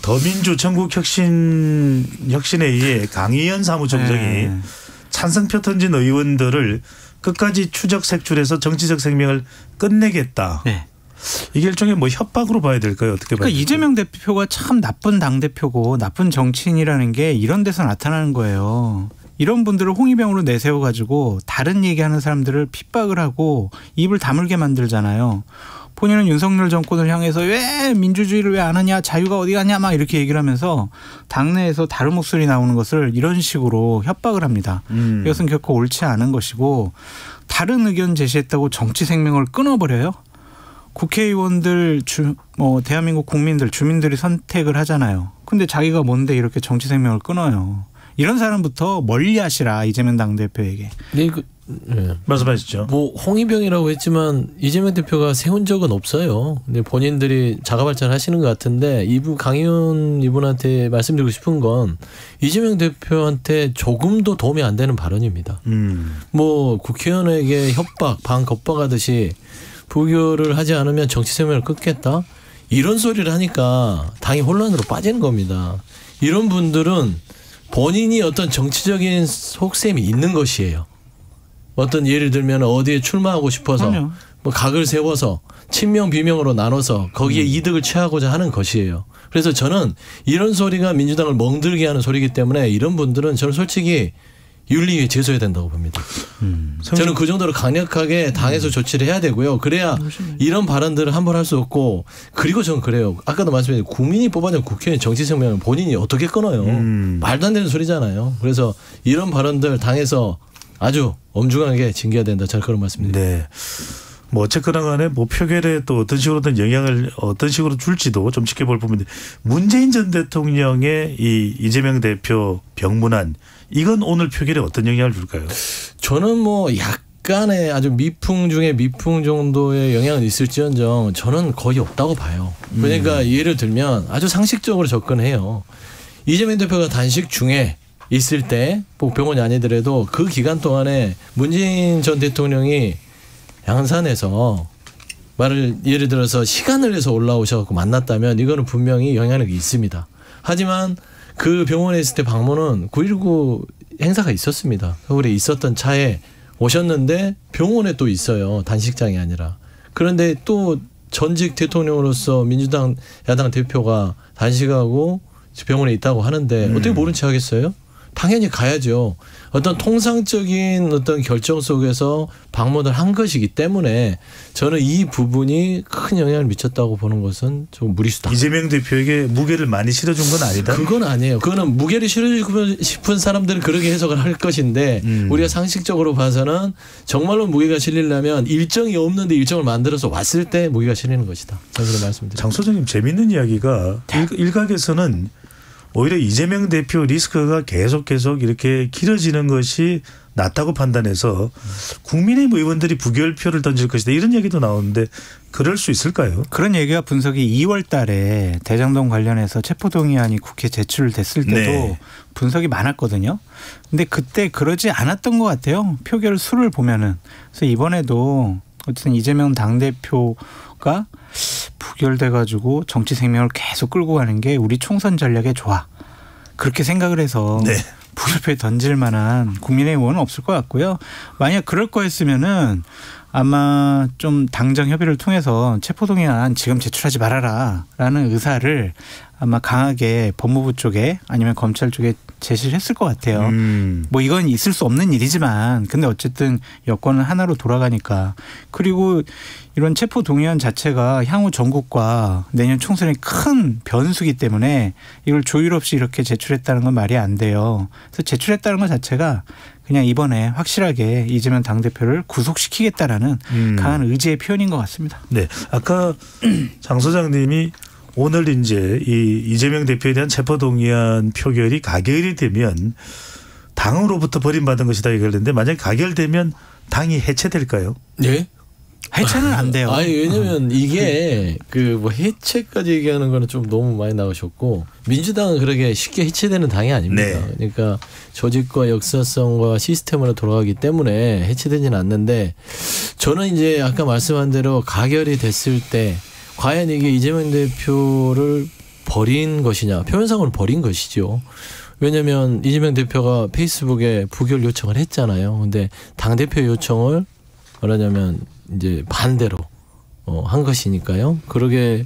더민주 전국혁신회의의 강의연 사무총장이 찬성 표 던진 의원들을 끝까지 추적 색출해서 정치적 생명을 끝내겠다. 네. 이게 일종의 뭐 협박으로 봐야 될까요? 어떻게 봐야 될까요? 이재명 대표가 참 나쁜 당대표고 나쁜 정치인이라는 게 이런 데서 나타나는 거예요. 이런 분들을 홍위병으로 내세워가지고 다른 얘기하는 사람들을 핍박을 하고 입을 다물게 만들잖아요. 본인은 윤석열 정권을 향해서 왜 민주주의를 왜 안 하냐, 자유가 어디 갔냐 막 이렇게 얘기를 하면서 당내에서 다른 목소리 나오는 것을 이런 식으로 협박을 합니다. 이것은 결코 옳지 않은 것이고, 다른 의견 제시했다고 정치 생명을 끊어버려요. 국회의원들, 대한민국 국민들, 주민들이 선택을 하잖아요. 근데 자기가 뭔데 이렇게 정치 생명을 끊어요. 이런 사람부터 멀리하시라, 이재명 당대표에게. 네, 말씀하시죠. 뭐 홍위병이라고 했지만 이재명 대표가 세운 적은 없어요. 근데 본인들이 자가발전하시는 것 같은데, 강의원 이분한테 말씀드리고 싶은 건 이재명 대표한테 조금도 도움이 안 되는 발언입니다. 뭐 국회의원에게 협박, 반겁박하듯이 부결을 하지 않으면 정치 생명을 끊겠다, 이런 소리를 하니까 당이 혼란으로 빠지는 겁니다. 이런 분들은 본인이 어떤 정치적인 속셈이 있는 것이에요. 어떤 예를 들면 어디에 출마하고 싶어서 뭐 각을 세워서 친명 비명으로 나눠서 거기에 이득을 취하고자 하는 것이에요. 그래서 저는 이런 소리가 민주당을 멍들게 하는 소리이기 때문에 이런 분들은 저는 솔직히 윤리위에 제소해야 된다고 봅니다. 저는 그 정도로 강력하게 당에서 조치를 해야 되고요. 그래야 이런 발언들을 함부로 할 수 없고, 그리고 저는 그래요. 아까도 말씀드린 국민이 뽑아낸 국회의원 정치 생명을 본인이 어떻게 끊어요. 말도 안 되는 소리잖아요. 그래서 이런 발언들 당에서 아주 엄중하게 징계해야 된다. 저는 그런 말씀입니다. 네. 뭐 어쨌거나 간에 뭐 표결에 또 어떤 식으로든 영향을 어떤 식으로 줄지도 좀 지켜볼 부분인데, 문재인 전 대통령의 이 이재명 대표 병문안, 이건 오늘 표결에 어떤 영향을 줄까요? 저는 뭐 약간의 아주 미풍 중에 미풍 정도의 영향은 있을지언정 저는 거의 없다고 봐요. 그러니까 예를 들면 아주 상식적으로 접근해요. 이재명 대표가 단식 중에 있을 때, 꼭 병원이 아니더라도 그 기간 동안에 문재인 전 대통령이 양산에서 예를 들어서 시간을 내서 올라오셔서 만났다면 이거는 분명히 영향력이 있습니다. 하지만 그 병원에 있을 때 방문은 9.19 행사가 있었습니다. 서울에 있었던 차에 오셨는데 병원에 또 있어요. 단식장이 아니라. 그런데 또 전직 대통령으로서 민주당 야당 대표가 단식하고 병원에 있다고 하는데 어떻게 모른 체 하겠어요? 당연히 가야죠. 어떤 통상적인 어떤 결정 속에서 방문을 한 것이기 때문에 저는 이 부분이 큰 영향을 미쳤다고 보는 것은 좀 무리수다. 이재명 대표에게 무게를 많이 실어준 건 아니다? 그건 아니에요. 그거는 무게를 실어주고 싶은 사람들은 그렇게 해석을 할 것인데 우리가 상식적으로 봐서는 정말로 무게가 실리려면 일정이 없는데 일정을 만들어서 왔을 때 무게가 실리는 것이다. 저는 그런 말씀드립니다. 장 소장님, 재밌는 이야기가 일각에서는 오히려 이재명 대표 리스크가 계속 이렇게 길어지는 것이 낫다고 판단해서 국민의힘 의원들이 부결표를 던질 것이다, 이런 얘기도 나오는데 그럴 수 있을까요? 그런 얘기가 분석이 2월 달에 대장동 관련해서 체포동의안이 국회에 제출됐을 때도 분석이 많았거든요. 근데 그때 그러지 않았던 것 같아요. 표결 수를 보면은. 그래서 이번에도 어쨌든 이재명 당대표가 부결돼가지고 정치 생명을 계속 끌고 가는 게 우리 총선 전략에 좋아, 그렇게 생각을 해서 부결표에 던질 만한 국민의힘 의원은 없을 것 같고요. 만약 그럴 거였으면은 아마 좀 당정 협의를 통해서 체포동의안 지금 제출하지 말아라라는 의사를 아마 강하게 법무부 쪽에 아니면 검찰 쪽에 제시를 했을 것 같아요. 뭐 이건 있을 수 없는 일이지만 근데 어쨌든 여권은 하나로 돌아가니까. 그리고 이런 체포동의안 자체가 향후 전국과 내년 총선에 큰 변수기 때문에 이걸 조율 없이 이렇게 제출했다는 건 말이 안 돼요. 그래서 제출했다는 것 자체가 그냥 이번에 확실하게 이재명 당대표를 구속시키겠다라는 강한 의지의 표현인 것 같습니다. 네, 아까 장 소장님이 오늘 이제 이 이재명 대표에 대한 체포동의안 표결이 가결이 되면 당으로부터 버림받은 것이다 얘기했는데, 만약에 가결되면 당이 해체될까요? 네. 해체는 안 돼요. 아니, 왜냐면 이게 그 뭐 해체까지 얘기하는 거는 좀 너무 많이 나오셨고, 민주당은 그렇게 쉽게 해체되는 당이 아닙니다. 그러니까 조직과 역사성과 시스템으로 돌아가기 때문에 해체되지는 않는데, 저는 이제 아까 말씀한 대로 가결이 됐을 때 과연 이게 이재명 대표를 버린 것이냐, 표면상으로 버린 것이죠. 왜냐하면 이재명 대표가 페이스북에 부결 요청을 했잖아요. 근데 당대표 요청을 말하자면 이제 반대로 한 것이니까요. 그러게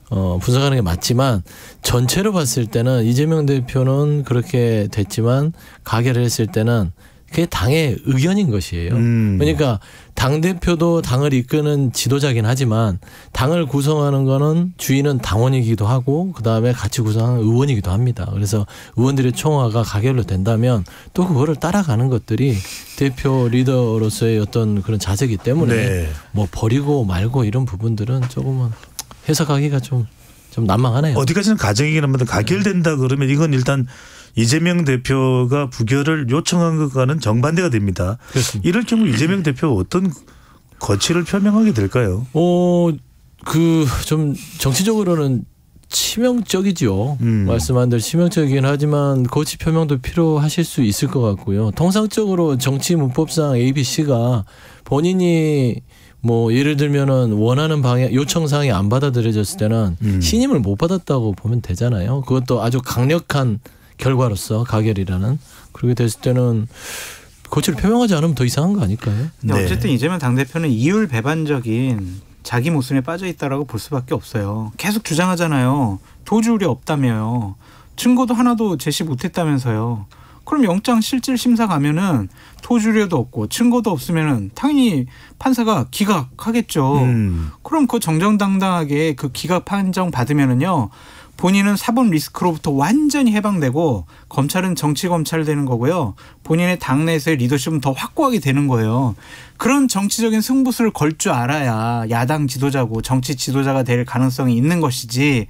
분석하는 게 맞지만, 전체로 봤을 때는 이재명 대표는 그렇게 됐지만 가결을 했을 때는 그게 당의 의견인 것이에요. 그러니까 당대표도 당을 이끄는 지도자긴 하지만 당을 구성하는 거는 주인은 당원이기도 하고 그다음에 같이 구성하는 의원이기도 합니다. 그래서 의원들의 총화가 가결로 된다면 또 그거를 따라가는 것들이 대표 리더로서의 어떤 그런 자세이기 때문에 네. 뭐 버리고 말고 이런 부분들은 조금은 해석하기가 좀 난망하네요. 어디까지는 가정이긴 합니다. 가결된다 그러면 이건 일단 이재명 대표가 부결을 요청한 것과는 정반대가 됩니다. 그렇습니다. 이럴 경우 이재명 대표가 어떤 거취를 표명하게 될까요? 좀 정치적으로는 치명적이죠. 말씀한 대로 치명적이긴 하지만 거취 표명도 필요하실 수 있을 것 같고요. 통상적으로 정치 문법상 ABC가 본인이 뭐 예를 들면은 원하는 방향 요청 사항이 안 받아들여졌을 때는 신임을 못 받았다고 보면 되잖아요. 그것도 아주 강력한 결과로서 가결이라는 그렇게 됐을 때는 거취를 표명하지 않으면 더 이상한 거 아닐까요? 네. 어쨌든 이재명 당대표는 이율 배반적인 자기 모순에 빠져 있다라고 볼 수밖에 없어요. 계속 주장하잖아요. 도주율이 없다며요. 증거도 하나도 제시 못했다면서요. 그럼 영장 실질 심사 가면은 토주료도 없고 증거도 없으면은 당연히 판사가 기각하겠죠. 그럼 그 정정당당하게 그 기각 판정 받으면은요. 본인은 사법 리스크로부터 완전히 해방되고 검찰은 정치 검찰 되는 거고요. 본인의 당내에서의 리더십은 더 확고하게 되는 거예요. 그런 정치적인 승부수를 걸 줄 알아야 야당 지도자고 정치 지도자가 될 가능성이 있는 것이지.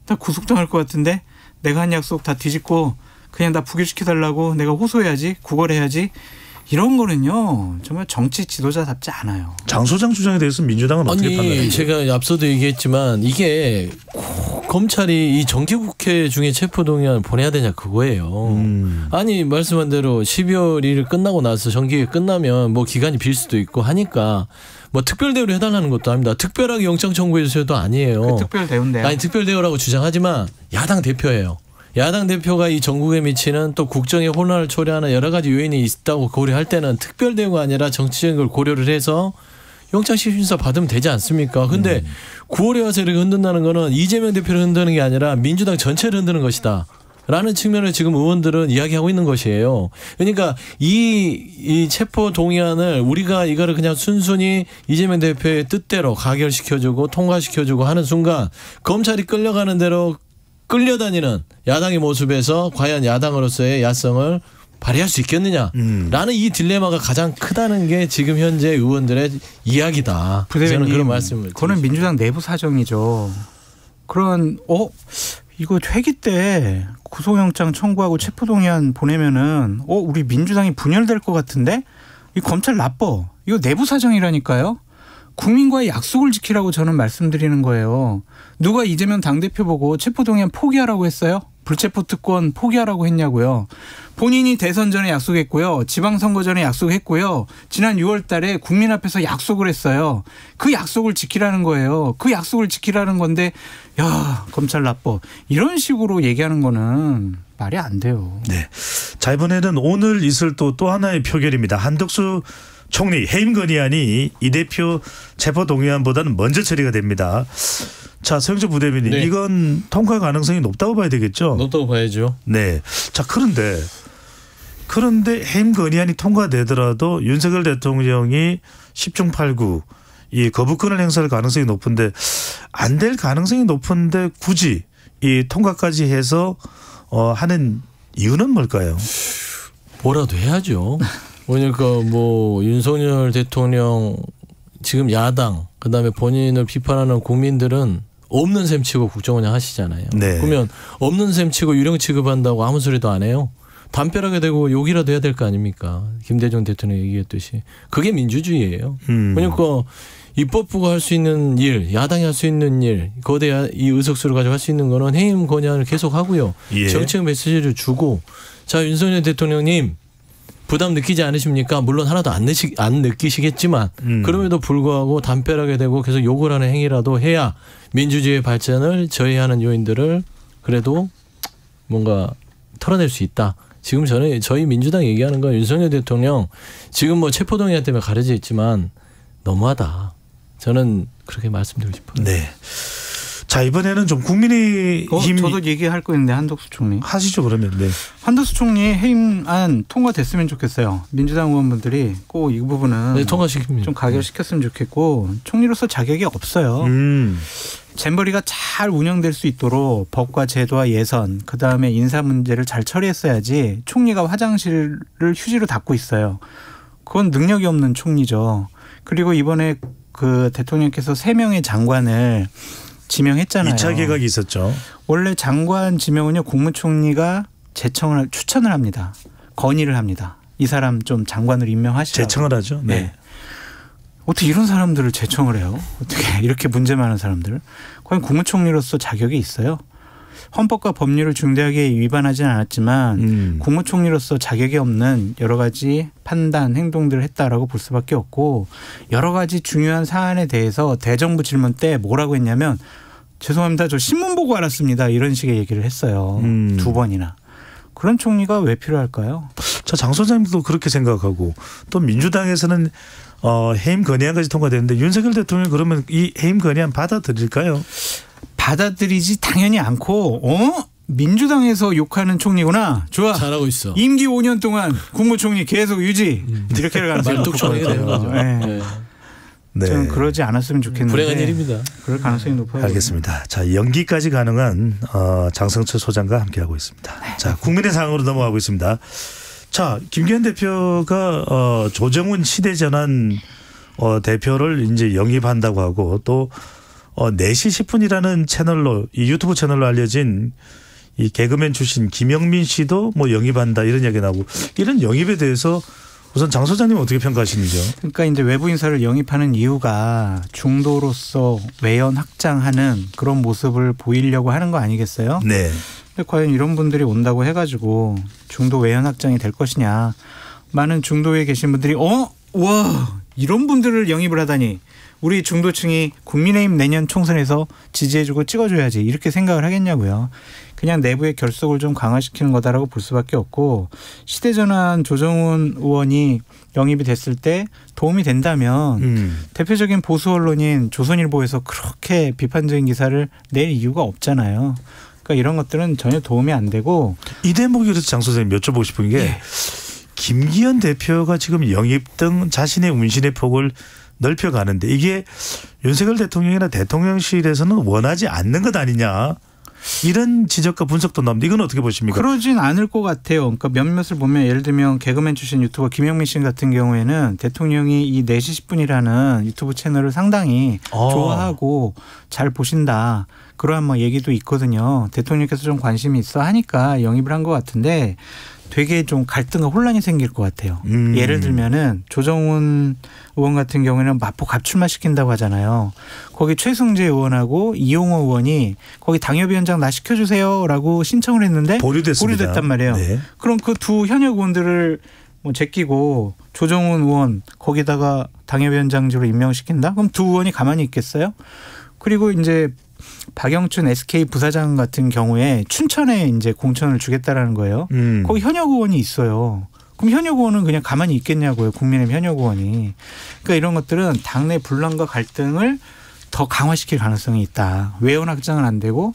나 구속당할 것 같은데 내가 한 약속 다 뒤집고 그냥 나 부결시켜달라고 내가 호소해야지 구걸해야지. 이런 거는요 정말 정치 지도자답지 않아요. 장 소장 주장에 대해서 민주당은 어떻게 판단해요? 제가 앞서도 얘기했지만 이게 검찰이 이 정기국회 중에 체포동의안을 보내야 되냐 그거예요. 아니 말씀한 대로 12월 1일 끝나고 나서 정기회 끝나면 뭐 기간이 빌 수도 있고 하니까 뭐 특별 대우를 해달라는 것도 아닙니다. 특별하게 영장 청구해 주셔도 아니에요. 그 특별 대우인데요. 아니 특별 대우라고 주장하지만 야당 대표예요. 야당 대표가 이 전국에 미치는 또 국정의 혼란을 초래하는 여러 가지 요인이 있다고 고려할 때는 특별 대우가 아니라 정치적인 걸 고려를 해서 영장심사 받으면 되지 않습니까? 근데 9월에 와서 이렇게 흔든다는 거는 이재명 대표를 흔드는 게 아니라 민주당 전체를 흔드는 것이다. 라는 측면을 지금 의원들은 이야기하고 있는 것이에요. 그러니까 이 체포 동의안을 우리가 이거를 그냥 순순히 이재명 대표의 뜻대로 가결시켜주고 통과시켜주고 하는 순간 검찰이 끌려가는 대로 끌려다니는 야당의 모습에서 과연 야당으로서의 야성을 발휘할 수 있겠느냐라는 이 딜레마가 가장 크다는 게 지금 현재 의원들의 이야기다. 저는 그런 말씀을 그거는 민주당 내부 사정이죠. 그런 이거 회기 때 구속영장 청구하고 체포동의안 보내면은 우리 민주당이 분열될 것 같은데 이 검찰 나빠. 이거 내부 사정이라니까요. 국민과의 약속을 지키라고 저는 말씀드리는 거예요. 누가 이재명 당대표 보고 체포동의안 포기하라고 했어요? 불체포 특권 포기하라고 했냐고요. 본인이 대선 전에 약속했고요. 지방선거 전에 약속했고요. 지난 6월 달에 국민 앞에서 약속을 했어요. 그 약속을 지키라는 거예요. 그 약속을 지키라는 건데 야 검찰 나빠. 이런 식으로 얘기하는 거는 말이 안 돼요. 네. 자 이번에는 오늘 있을 또 하나의 표결입니다. 한덕수 총리 해임 건의안이 이 대표 체포 동의안보다는 먼저 처리가 됩니다. 자 서영철 부대변인 네. 이건 통과 가능성이 높다고 봐야 되겠죠? 높다고 봐야죠. 네. 자 그런데 해임 건의안이 통과되더라도 윤석열 대통령이 10중 8구 이 거부권을 행사할 가능성이 높은데 안 될 가능성이 높은데 굳이 이 통과까지 해서 하는 이유는 뭘까요? 뭐라도 해야죠. 그러니까 뭐 윤석열 대통령 지금 야당 그다음에 본인을 비판하는 국민들은 없는 셈 치고 국정 운영 하시잖아요. 네. 그러면 없는 셈 치고 유령 취급한다고 아무 소리도 안 해요. 담벼락에 대고 욕이라도 해야 될 거 아닙니까? 김대중 대통령이 얘기했듯이. 그게 민주주의예요. 그러니까 입법부가 할 수 있는 일, 야당이 할 수 있는 일, 거대 이 의석수를 가지고 할 수 있는 거는 해임 건의안을 계속 하고요. 예. 정책 메시지를 주고 자 윤석열 대통령님 부담 느끼지 않으십니까? 물론 하나도 안 느끼시겠지만 그럼에도 불구하고 담벼락에 대고 계속 욕을 하는 행위라도 해야 민주주의의 발전을 저해하는 요인들을 그래도 뭔가 털어낼 수 있다. 지금 저희 민주당 얘기하는 건 윤석열 대통령 지금 뭐 체포동의안 때문에 가려져 있지만 너무하다. 저는 그렇게 말씀드리고 싶어요. 네. 자, 이번에는 좀 국민의힘 저도 얘기할 거 있는데 한덕수 총리 하시죠 그러면. 네. 한덕수 총리 해임안 통과됐으면 좋겠어요. 민주당 의원분들이 꼭 이 부분은 네, 통과시킵니다. 좀 가결시켰으면 좋겠고 총리로서 자격이 없어요. 잼버리가 잘 운영될 수 있도록 법과 제도와 예선 그다음에 인사 문제를 잘 처리했어야지 총리가 화장실을 휴지로 닦고 있어요. 그건 능력이 없는 총리죠. 그리고 이번에 그 대통령께서 3명의 장관을 지명했잖아요. 2차 개각이 있었죠. 원래 장관 지명은요 국무총리가 추천을 합니다. 건의를 합니다. 이 사람 좀 장관으로 임명하시라고. 제청을 하죠. 네. 네. 어떻게 이런 사람들을 제청을 해요? 어떻게 이렇게 문제 많은 사람들. 과연 국무총리로서 자격이 있어요? 헌법과 법률을 중대하게 위반하지는 않았지만 국무총리로서 자격이 없는 여러 가지 판단, 행동들을 했다라고 볼 수밖에 없고 여러 가지 중요한 사안에 대해서 대정부 질문 때 뭐라고 했냐면 죄송합니다. 저 신문 보고 알았습니다. 이런 식의 얘기를 했어요. 2번이나. 그런 총리가 왜 필요할까요? 장 소장님도 그렇게 생각하고 또 민주당에서는 해임 건의안까지 통과됐는데 윤석열 대통령이 그러면 이 해임 건의안 받아들일까요? 받아들이지 당연히 않고 민주당에서 욕하는 총리구나. 좋아. 잘하고 있어. 임기 5년 동안 국무총리 계속 유지. 이렇게 갈 가능성이 말뚝총리가 되는 거죠. 네. 네. 저는 그러지 않았으면 좋겠는데. 불행한 일입니다. 그럴 가능성이 높아요. 알겠습니다. 자, 연기까지 가능한 장성철 소장과 함께하고 있습니다. 자, 국민의 상황으로 넘어가고 있습니다. 자, 김기현 대표가 조정훈 시대전환 대표를 이제 영입한다고 하고 또 4시 10분이라는 채널로 이 유튜브 채널로 알려진 이 개그맨 출신 김영민 씨도 뭐 영입한다 이런 이야기 나오고 이런 영입에 대해서 우선 장 소장님 어떻게 평가하시는지요? 그러니까 이제 외부 인사를 영입하는 이유가 중도로서 외연 확장하는 그런 모습을 보이려고 하는 거 아니겠어요? 네. 근데 과연 이런 분들이 온다고 해가지고 중도 외연 확장이 될 것이냐? 많은 중도에 계신 분들이 와 이런 분들을 영입을 하다니. 우리 중도층이 국민의힘 내년 총선에서 지지해주고 찍어줘야지 이렇게 생각을 하겠냐고요. 그냥 내부의 결속을 좀 강화시키는 거다라고 볼 수밖에 없고 시대전환 조정훈 의원이 영입이 됐을 때 도움이 된다면 대표적인 보수 언론인 조선일보에서 그렇게 비판적인 기사를 낼 이유가 없잖아요. 그러니까 이런 것들은 전혀 도움이 안 되고 이 대목에 그래서 장 선생님 여쭤보고 싶은 게 네. 김기현 대표가 지금 영입 등 자신의 운신의 폭을 넓혀가는데 이게 윤석열 대통령이나 대통령실에서는 원하지 않는 것 아니냐 이런 지적과 분석도 나옵니다. 이건 어떻게 보십니까? 그러진 않을 것 같아요. 그러니까 몇몇을 보면 예를 들면 개그맨 출신 유튜버 김영민 씨 같은 경우에는 대통령이 이 4시 10분이라는 유튜브 채널을 상당히 좋아하고 잘 보신다. 그러한 뭐 얘기도 있거든요. 대통령께서 좀 관심이 있어 하니까 영입을 한 것 같은데 되게 좀 갈등과 혼란이 생길 것 같아요. 예를 들면은 조정훈 의원 같은 경우에는 마포 갑출마시킨다고 하잖아요. 거기 최승재 의원하고 이용호 의원이 거기 당협위원장 나 시켜주세요라고 신청을 했는데 보류됐단 말이에요. 네. 그럼 그 두 현역 의원들을 뭐 제끼고 조정훈 의원 거기다가 당협위원장직으로 임명시킨다? 그럼 두 의원이 가만히 있겠어요? 그리고 이제 박영춘 SK 부사장 같은 경우에 춘천에 이제 공천을 주겠다라는 거예요. 거기 현역 의원이 있어요. 그럼 현역 의원은 그냥 가만히 있겠냐고요. 국민의힘 현역 의원이. 그러니까 이런 것들은 당내 분란과 갈등을 더 강화시킬 가능성이 있다. 외연 확장은 안 되고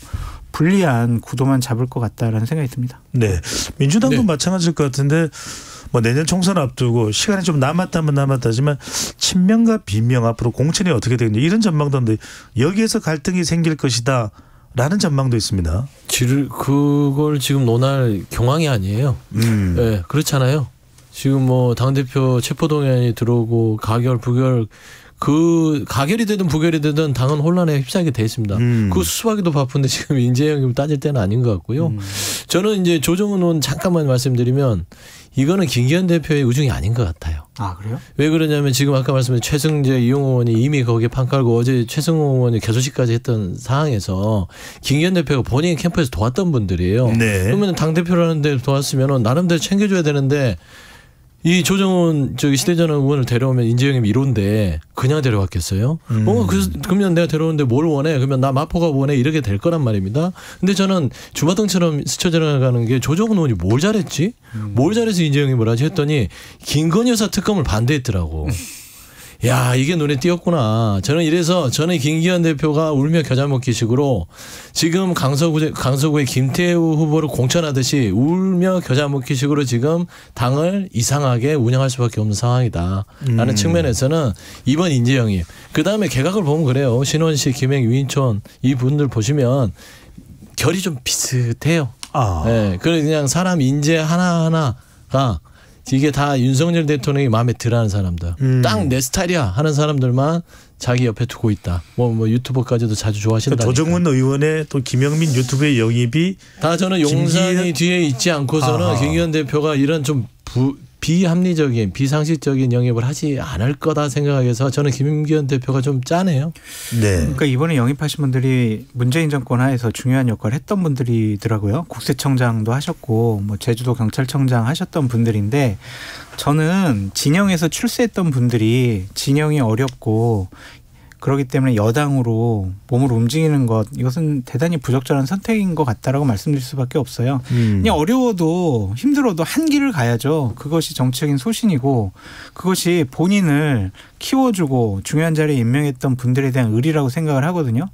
불리한 구도만 잡을 것 같다라는 생각이 듭니다. 네, 민주당도 마찬가지일 것 같은데 뭐 내년 총선 앞두고 시간이 좀 남았다면 남았다지만 친명과 비명 앞으로 공천이 어떻게 되겠냐 이런 전망도 있는데 여기에서 갈등이 생길 것이다 라는 전망도 있습니다. 그걸 지금 논할 경황이 아니에요. 네, 그렇잖아요. 지금 뭐 당대표 체포동의안이 들어오고 가결 부결 그 가결이 되든 부결이 되든 당은 혼란에 휩싸이게 돼 있습니다. 그 수습하기도 바쁜데 지금 인재영입을 따질 때는 아닌 것 같고요. 저는 이제 조정훈 의원 잠깐만 말씀드리면 이거는 김기현 대표의 의중이 아닌 것 같아요. 아, 그래요? 왜 그러냐면 지금 아까 말씀드린 최승재 이용호 의원이 이미 거기에 판 깔고 어제 최승호 의원이 개소식까지 했던 상황에서 김기현 대표가 본인 캠프에서 도왔던 분들이에요. 네. 그러면 당대표라는 데 도왔으면 나름대로 챙겨줘야 되는데 이 조정훈 시대전환 의원을 데려오면 인재영입 1호인데 그냥 데려왔겠어요? 그러면 내가 데려오는데 뭘 원해? 그러면 나 마포가 원해? 이렇게 될 거란 말입니다. 근데 저는 주마등처럼 스쳐 지나가는 게 조정훈 의원이 뭘 잘했지? 뭘 잘해서 인재영입을 하지 했더니 김건희 여사 특검을 반대했더라고. 야, 이게 눈에 띄었구나. 저는 김기현 대표가 울며 겨자 먹기식으로 지금 강서구의 김태우 후보를 공천하듯이 울며 겨자 먹기식으로 지금 당을 이상하게 운영할 수밖에 없는 상황이다. 라는 측면에서는 이번 인재 영입. 그다음에 개각을 보면 그래요. 신원식, 김행, 유인촌 이 분들 보시면 결이 좀 비슷해요. 네, 그냥 사람 인재 하나하나가 이게 다 윤석열 대통령이 마음에 들어하는 사람들. 딱 내 스타일이야 하는 사람들만 자기 옆에 두고 있다. 뭐 유튜버까지도 자주 좋아하신다. 그러니까 조정문 의원의 또 김영민 유튜브의 영입이 다 저는 용산이 뒤에 있지 않고서는 김기현 대표가 이런 좀 비합리적인 비상식적인 영입을 하지 않을 거다 생각해서 저는 김기현 대표가 좀 짜네요. 네. 그러니까 이번에 영입하신 분들이 문재인 정권 하에서 중요한 역할을 했던 분들이더라고요. 국세청장도 하셨고 뭐 제주도 경찰청장 하셨던 분들인데 저는 진영에서 출세했던 분들이 진영이 어렵고 그렇기 때문에 여당으로 몸을 움직이는 것 이것은 대단히 부적절한 선택인 것 같다라고 말씀드릴 수밖에 없어요. 그냥 어려워도 힘들어도 한 길을 가야죠. 그것이 정치적인 소신이고 그것이 본인을 키워주고 중요한 자리에 임명했던 분들에 대한 의리라고 생각을 하거든요.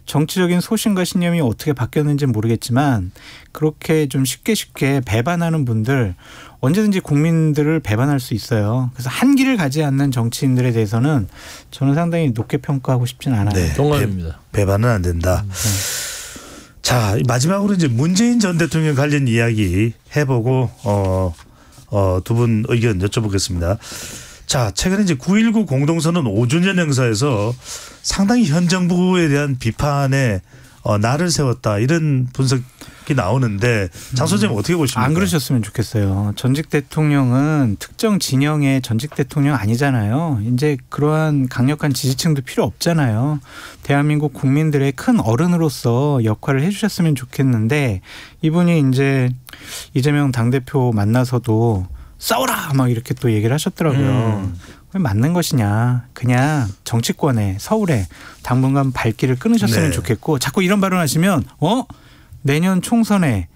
정치적인 소신과 신념이 어떻게 바뀌었는지는 모르겠지만 그렇게 좀 쉽게 배반하는 분들 언제든지 국민들을 배반할 수 있어요. 그래서 한 길을 가지 않는 정치인들에 대해서는 저는 상당히 높게 평가하고 싶지는 않아요. 네, 동감입니다. 배반은 안 된다. 자, 마지막으로 이제 문재인 전 대통령 관련 이야기 해보고 두 분 의견 여쭤보겠습니다. 자, 최근에 이제 9.19 공동선언 5주년 행사에서 상당히 현 정부에 대한 비판에 날을 세웠다 이런 분석이 나오는데 장 소장님 어떻게 보십니까? 안 그러셨으면 좋겠어요. 전직 대통령은 특정 진영의 전직 대통령 아니잖아요. 이제 그러한 강력한 지지층도 필요 없잖아요. 대한민국 국민들의 큰 어른으로서 역할을 해주셨으면 좋겠는데 이분이 이제 이재명 당대표 만나서도 싸워라 막 이렇게 또 얘기를 하셨더라고요. 왜 맞는 것이냐. 그냥 정치권에 서울에 당분간 발길을 끊으셨으면 좋겠고 자꾸 이런 발언하시면 내년 총선에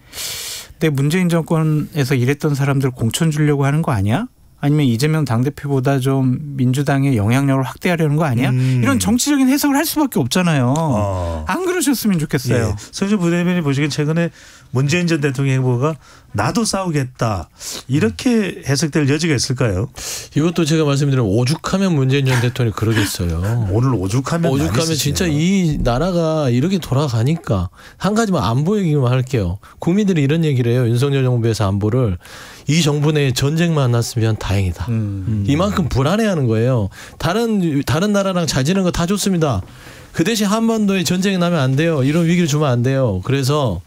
내 문재인 정권에서 일했던 사람들 공천 주려고 하는 거 아니야? 아니면 이재명 당대표보다 좀 민주당의 영향력을 확대하려는 거 아니야? 이런 정치적인 해석을 할 수밖에 없잖아요. 안 그러셨으면 좋겠어요. 예. 서영주 부대변인이 보시기엔 최근에 문재인 전 대통령 행보가 나도 싸우겠다 이렇게 해석될 여지가 있을까요? 이것도 제가 말씀드린 오죽하면 문재인 전 대통령이 그러겠어요. 오늘 오죽하면 진짜 이 나라가 이렇게 돌아가니까 한 가지만 안보 얘기만 할게요. 국민들이 이런 얘기를 해요. 윤석열 정부에서 안보를 이 정부 내에 전쟁만 안 났으면 다행이다. 이만큼 불안해하는 거예요. 다른 나라랑 잘 지내는 거 다 좋습니다. 그 대신 한반도에 전쟁이 나면 안 돼요. 이런 위기를 주면 안 돼요. 그래서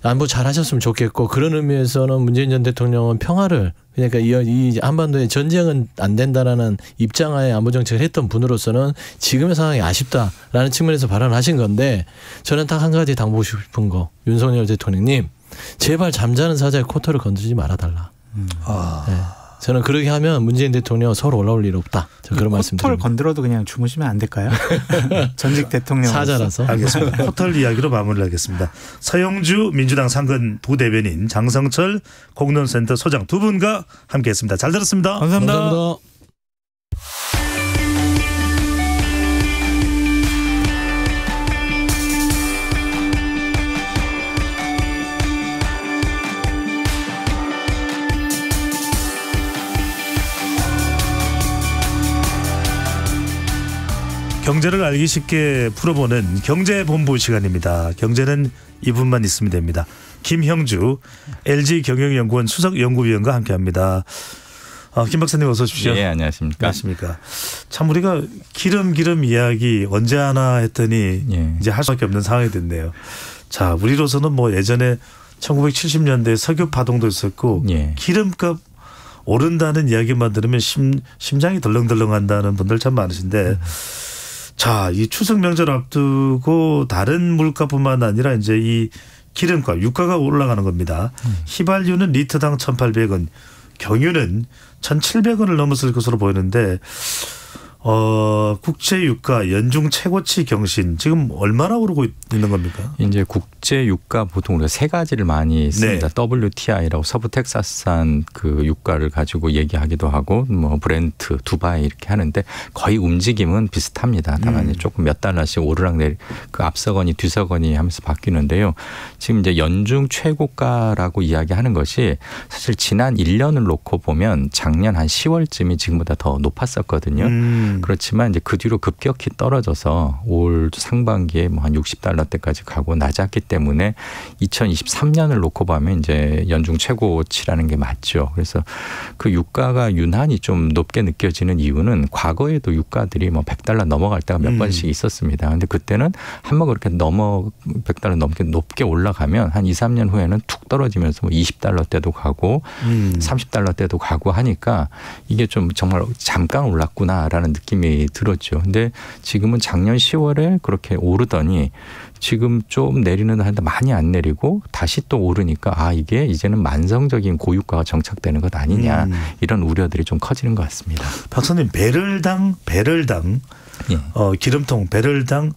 안보 잘 하셨으면 좋겠고 그런 의미에서는 문재인 전 대통령은 평화를 그러니까 이 한반도에 전쟁은 안 된다라는 입장하에 안보 정책을 했던 분으로서는 지금의 상황이 아쉽다라는 측면에서 발언하신 건데 저는 딱 한 가지 당부하고 싶은 거 윤석열 대통령님 제발 잠자는 사자의 코털을 건드리지 말아달라. 네. 저는 그렇게 하면 문재인 대통령 서울 올라올 일 없다. 저 그런 말씀드립니다. 코털 건드려도 그냥 주무시면 안 될까요? 전직 대통령 사자라서. 알겠습니다. 코털 이야기로 마무리를 하겠습니다. 서영주 민주당 상근 부대변인 장성철 공론센터 소장 두 분과 함께했습니다. 잘 들었습니다. 감사합니다. 경제를 알기 쉽게 풀어보는 경제본부 시간입니다. 경제는 이분만 있으면 됩니다. 김형주 LG경영연구원 수석연구위원과 함께합니다. 김 박사님 어서 오십시오. 예, 안녕하십니까. 안녕하십니까. 참 우리가 기름 이야기 언제 하나 했더니 이제 할 수밖에 없는 상황이 됐네요. 자, 우리로서는 뭐 예전에 1970년대 석유 파동도 있었고 기름값 오른다는 이야기만 들으면 심장이 덜렁덜렁한다는 분들 참 많으신데 자, 이 추석 명절 앞두고 다른 물가뿐만 아니라 이제 이 기름값, 유가가 올라가는 겁니다. 휘발유는 리터당 1,800원, 경유는 1,700원을 넘었을 것으로 보이는데 국제 유가 연중 최고치 경신 지금 얼마나 오르고 있는 겁니까? 이제 국제 유가 보통 우리가 세 가지를 많이 씁니다. 네. WTI라고 서부 텍사스산 그 유가를 가지고 얘기하기도 하고 뭐 브렌트, 두바이 이렇게 하는데 거의 움직임은 비슷합니다. 다만 조금 몇 달러씩 오르락내리 그 앞서거니 뒤서거니 하면서 바뀌는데요. 지금 이제 연중 최고가라고 이야기하는 것이 사실 지난 1년을 놓고 보면 작년 한 10월쯤이 지금보다 더 높았었거든요. 그렇지만 이제 그 뒤로 급격히 떨어져서 올 상반기에 뭐 한 60달러대까지 가고 낮았기 때문에 2023년을 놓고 보면 이제 연중 최고치라는 게 맞죠. 그래서 그 유가가 유난히 좀 높게 느껴지는 이유는 과거에도 유가들이 뭐 100달러 넘어갈 때가 몇 번씩 있었습니다. 근데 그때는 한번 그렇게 100달러 넘게 높게 올라가면 한 2, 3년 후에는 툭 떨어지면서 뭐 20달러대도 가고 30달러대도 가고 하니까 이게 좀 정말 잠깐 올랐구나라는 느낌이 들었죠. 근데 지금은 작년 10월에 그렇게 오르더니 지금 좀 내리는 한데 많이 안 내리고 다시 또 오르니까 이게 이제는 만성적인 고유가가 정착되는 것 아니냐 이런 우려들이 좀 커지는 것 같습니다. 박사님 배럴당 예. 기름통 배럴당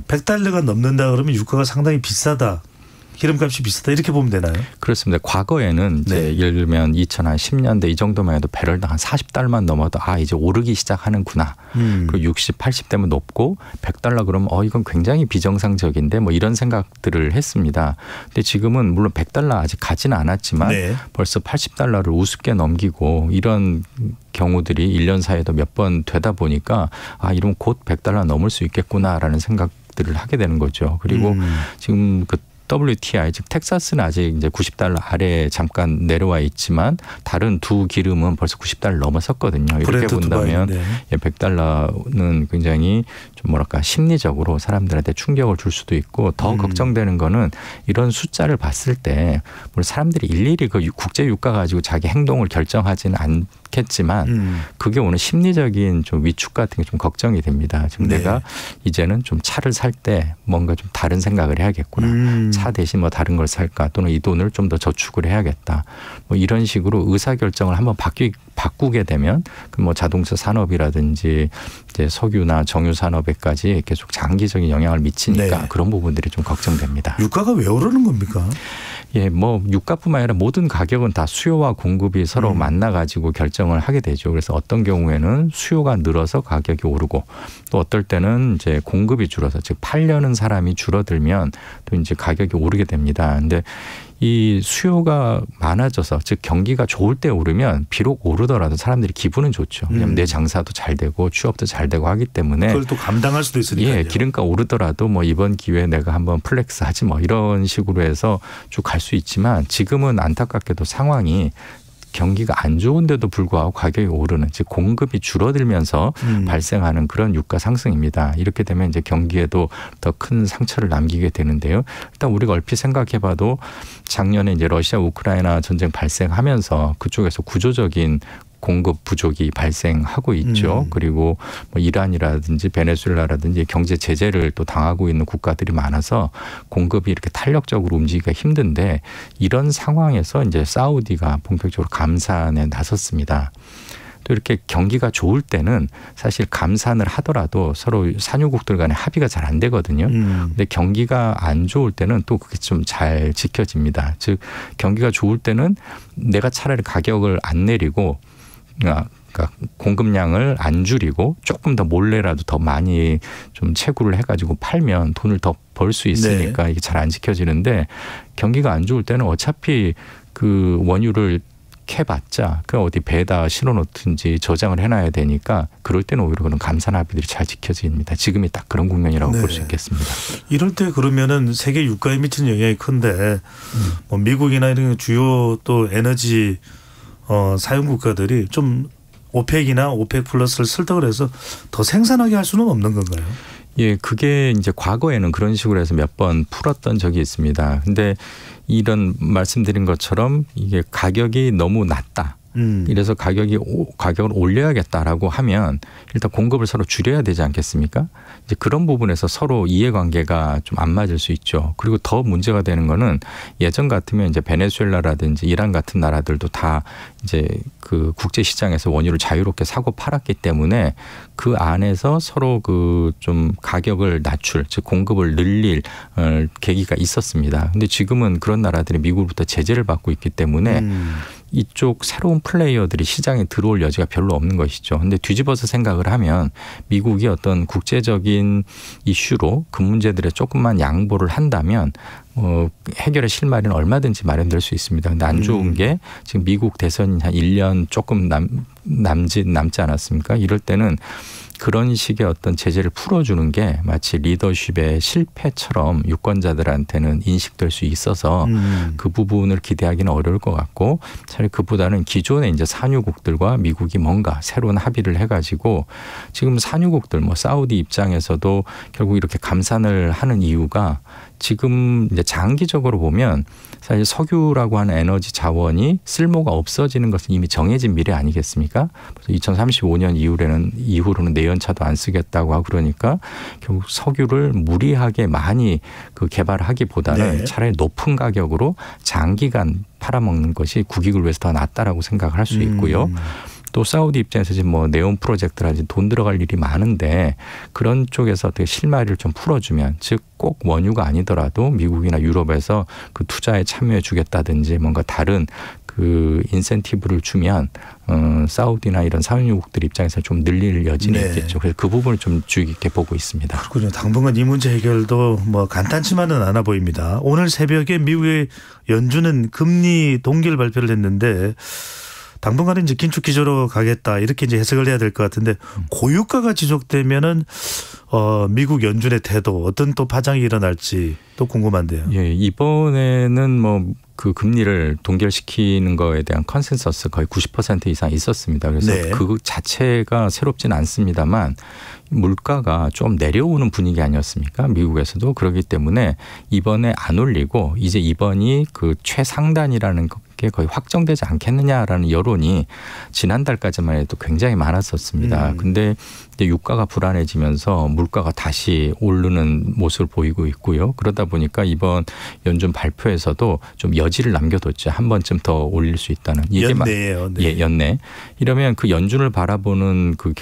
100달러가 넘는다 그러면 유가가 상당히 비싸다. 기름값이 비싸다 이렇게 보면 되나요? 그렇습니다. 과거에는 이제 예를 들면 2010년대 이 정도만 해도 배럴당 한 40달러만 넘어도 이제 오르기 시작하는구나. 그리고 60, 80대면 높고 100달러 그러면 이건 굉장히 비정상적인데 뭐 이런 생각들을 했습니다. 근데 지금은 물론 100달러 아직 가지는 않았지만 벌써 80달러를 우습게 넘기고 이런 경우들이 1년 사이에도 몇 번 되다 보니까 이러면 곧 100달러 넘을 수 있겠구나라는 생각들을 하게 되는 거죠. 그리고 지금 그 WTI 즉 텍사스는 아직 이제 90달러 아래에 잠깐 내려와 있지만 다른 두 기름은 벌써 90달러 넘어섰거든요. 이렇게 본다면 100달러는 굉장히 좀 뭐랄까 심리적으로 사람들한테 충격을 줄 수도 있고 더 걱정되는 거는 이런 숫자를 봤을 때 물론 사람들이 일일이 그 국제 유가 가지고 자기 행동을 결정하지는 않겠지만 그게 오는 심리적인 좀 위축 같은 게 좀 걱정이 됩니다. 지금 내가 이제는 좀 차를 살 때 뭔가 좀 다른 생각을 해야겠구나. 차 대신 뭐 다른 걸 살까 또는 이 돈을 좀 더 저축을 해야겠다. 뭐 이런 식으로 의사결정을 한번 바꾸게 되면 그 뭐 자동차 산업이라든지 이제 석유나 정유 산업에까지 계속 장기적인 영향을 미치니까 그런 부분들이 좀 걱정됩니다. 유가가 왜 오르는 겁니까? 예, 뭐 유가뿐만 아니라 모든 가격은 다 수요와 공급이 서로 만나가지고 결정을 하게 되죠. 그래서 어떤 경우에는 수요가 늘어서 가격이 오르고 또 어떨 때는 이제 공급이 줄어서 즉 팔려는 사람이 줄어들면 또 이제 가격이 오르게 됩니다. 근데 이 수요가 많아져서 즉 경기가 좋을 때 오르면 비록 오르더라도 사람들이 기분은 좋죠. 왜냐하면 내 장사도 잘 되고 취업도 잘 되고 하기 때문에 그걸 또 감당할 수도 있으니까요. 예, 기름값 오르더라도 뭐 이번 기회에 내가 한번 플렉스 하지 뭐 이런 식으로 해서 쭉 갈 수 있지만 지금은 안타깝게도 상황이 경기가 안 좋은데도 불구하고 가격이 오르는 즉 공급이 줄어들면서 발생하는 그런 유가 상승입니다. 이렇게 되면 이제 경기에도 더 큰 상처를 남기게 되는데요. 일단 우리가 얼핏 생각해봐도 작년에 이제 러시아 우크라이나 전쟁 발생하면서 그쪽에서 구조적인 공급 부족이 발생하고 있죠. 그리고 뭐 이란이라든지 베네수엘라라든지 경제 제재를 또 당하고 있는 국가들이 많아서 공급이 이렇게 탄력적으로 움직이기가 힘든데 이런 상황에서 이제 사우디가 본격적으로 감산에 나섰습니다. 또 이렇게 경기가 좋을 때는 사실 감산을 하더라도 서로 산유국들 간에 합의가 잘 안 되거든요. 근데 경기가 안 좋을 때는 또 그게 좀 잘 지켜집니다. 즉 경기가 좋을 때는 내가 차라리 가격을 안 내리고 그러니까 공급량을 안 줄이고 조금 더 몰래라도 더 많이 좀 채굴을 해가지고 팔면 돈을 더 벌 수 있으니까 이게 잘 안 지켜지는데 경기가 안 좋을 때는 어차피 그 원유를 캐봤자 그 어디 배에다 실어놓든지 저장을 해놔야 되니까 그럴 때는 오히려 그런 감산 합의들이 잘 지켜집니다. 지금이 딱 그런 국면이라고 볼 수 있겠습니다. 이럴 때 그러면은 세계 유가에 미치는 영향이 큰데 뭐 미국이나 이런 주요 또 에너지 사용 국가들이 좀 오펙이나 오펙 플러스를 설득을 해서 더 생산하게 할 수는 없는 건가요? 예, 그게 이제 과거에는 그런 식으로 해서 몇 번 풀었던 적이 있습니다. 근데 이런 말씀드린 것처럼 이게 가격이 너무 낮다. 이래서 가격을 올려야겠다라고 하면 일단 공급을 서로 줄여야 되지 않겠습니까? 이제 그런 부분에서 서로 이해관계가 좀 안 맞을 수 있죠. 그리고 더 문제가 되는 거는 예전 같으면 이제 베네수엘라라든지 이란 같은 나라들도 다 이제 그 국제 시장에서 원유를 자유롭게 사고 팔았기 때문에 그 안에서 서로 그 좀 가격을 낮출, 즉 공급을 늘릴 계기가 있었습니다. 근데 지금은 그런 나라들이 미국으로부터 제재를 받고 있기 때문에 이쪽 새로운 플레이어들이 시장에 들어올 여지가 별로 없는 것이죠. 근데 뒤집어서 생각을 하면 미국이 어떤 국제적인 이슈로 그 문제들에 조금만 양보를 한다면 해결의 실마리는 얼마든지 마련될 수 있습니다. 근데 안 좋은 게 지금 미국 대선이 한 1년 조금 남지 않았습니까? 이럴 때는 그런 식의 어떤 제재를 풀어주는 게 마치 리더십의 실패처럼 유권자들한테는 인식될 수 있어서 그 부분을 기대하기는 어려울 것 같고 차라리 그보다는 기존의 이제 산유국들과 미국이 뭔가 새로운 합의를 해가지고 지금 산유국들 뭐 사우디 입장에서도 결국 이렇게 감산을 하는 이유가 지금 이제 장기적으로 보면 사실 석유라고 하는 에너지 자원이 쓸모가 없어지는 것은 이미 정해진 미래 아니겠습니까? 그래서 2035년 이후로는 내연차도 안 쓰겠다고 하고 그러니까 결국 석유를 무리하게 많이 그 개발하기보다는 차라리 높은 가격으로 장기간 팔아먹는 것이 국익을 위해서 더 낫다라고 생각을 할 수 있고요. 또 사우디 입장에서 지금 뭐 네온 프로젝트라든지 돈 들어갈 일이 많은데 그런 쪽에서 어떻게 실마리를 좀 풀어주면 즉 꼭 원유가 아니더라도 미국이나 유럽에서 그 투자에 참여해 주겠다든지 뭔가 다른 그 인센티브를 주면 사우디나 이런 산유국들 입장에서 좀 늘릴 여지는 있겠죠. 그래서 그 부분을 좀 주의 깊게 보고 있습니다. 그렇군요. 당분간 이 문제 해결도 뭐 간단치만은 않아 보입니다. 오늘 새벽에 미국의 연준은 금리 동결 발표를 했는데 당분간은 이제 긴축 기조로 가겠다 이렇게 이제 해석을 해야 될 것 같은데 고유가가 지속되면은 미국 연준의 태도 어떤 또 파장이 일어날지 또 궁금한데요. 예, 이번에는 뭐 그 금리를 동결시키는 거에 대한 컨센서스 거의 90% 이상 있었습니다. 그래서 그 자체가 새롭지는 않습니다만 물가가 좀 내려오는 분위기 아니었습니까? 미국에서도. 그렇기 때문에 이번에 안 올리고 이제 이번이 그 최상단이라는 게 거의 확정되지 않겠느냐라는 여론이 지난달까지만 해도 굉장히 많았었습니다. 근데 이제 유가가 불안해지면서 물가가 다시 오르는 모습을 보이고 있고요. 그러다 보니까 이번 연준 발표에서도 좀 여지를 남겨뒀죠. 한 번쯤 더 올릴 수 있다는. 연내예요. 예, 연내. 이러면 그 연준을 바라보는 그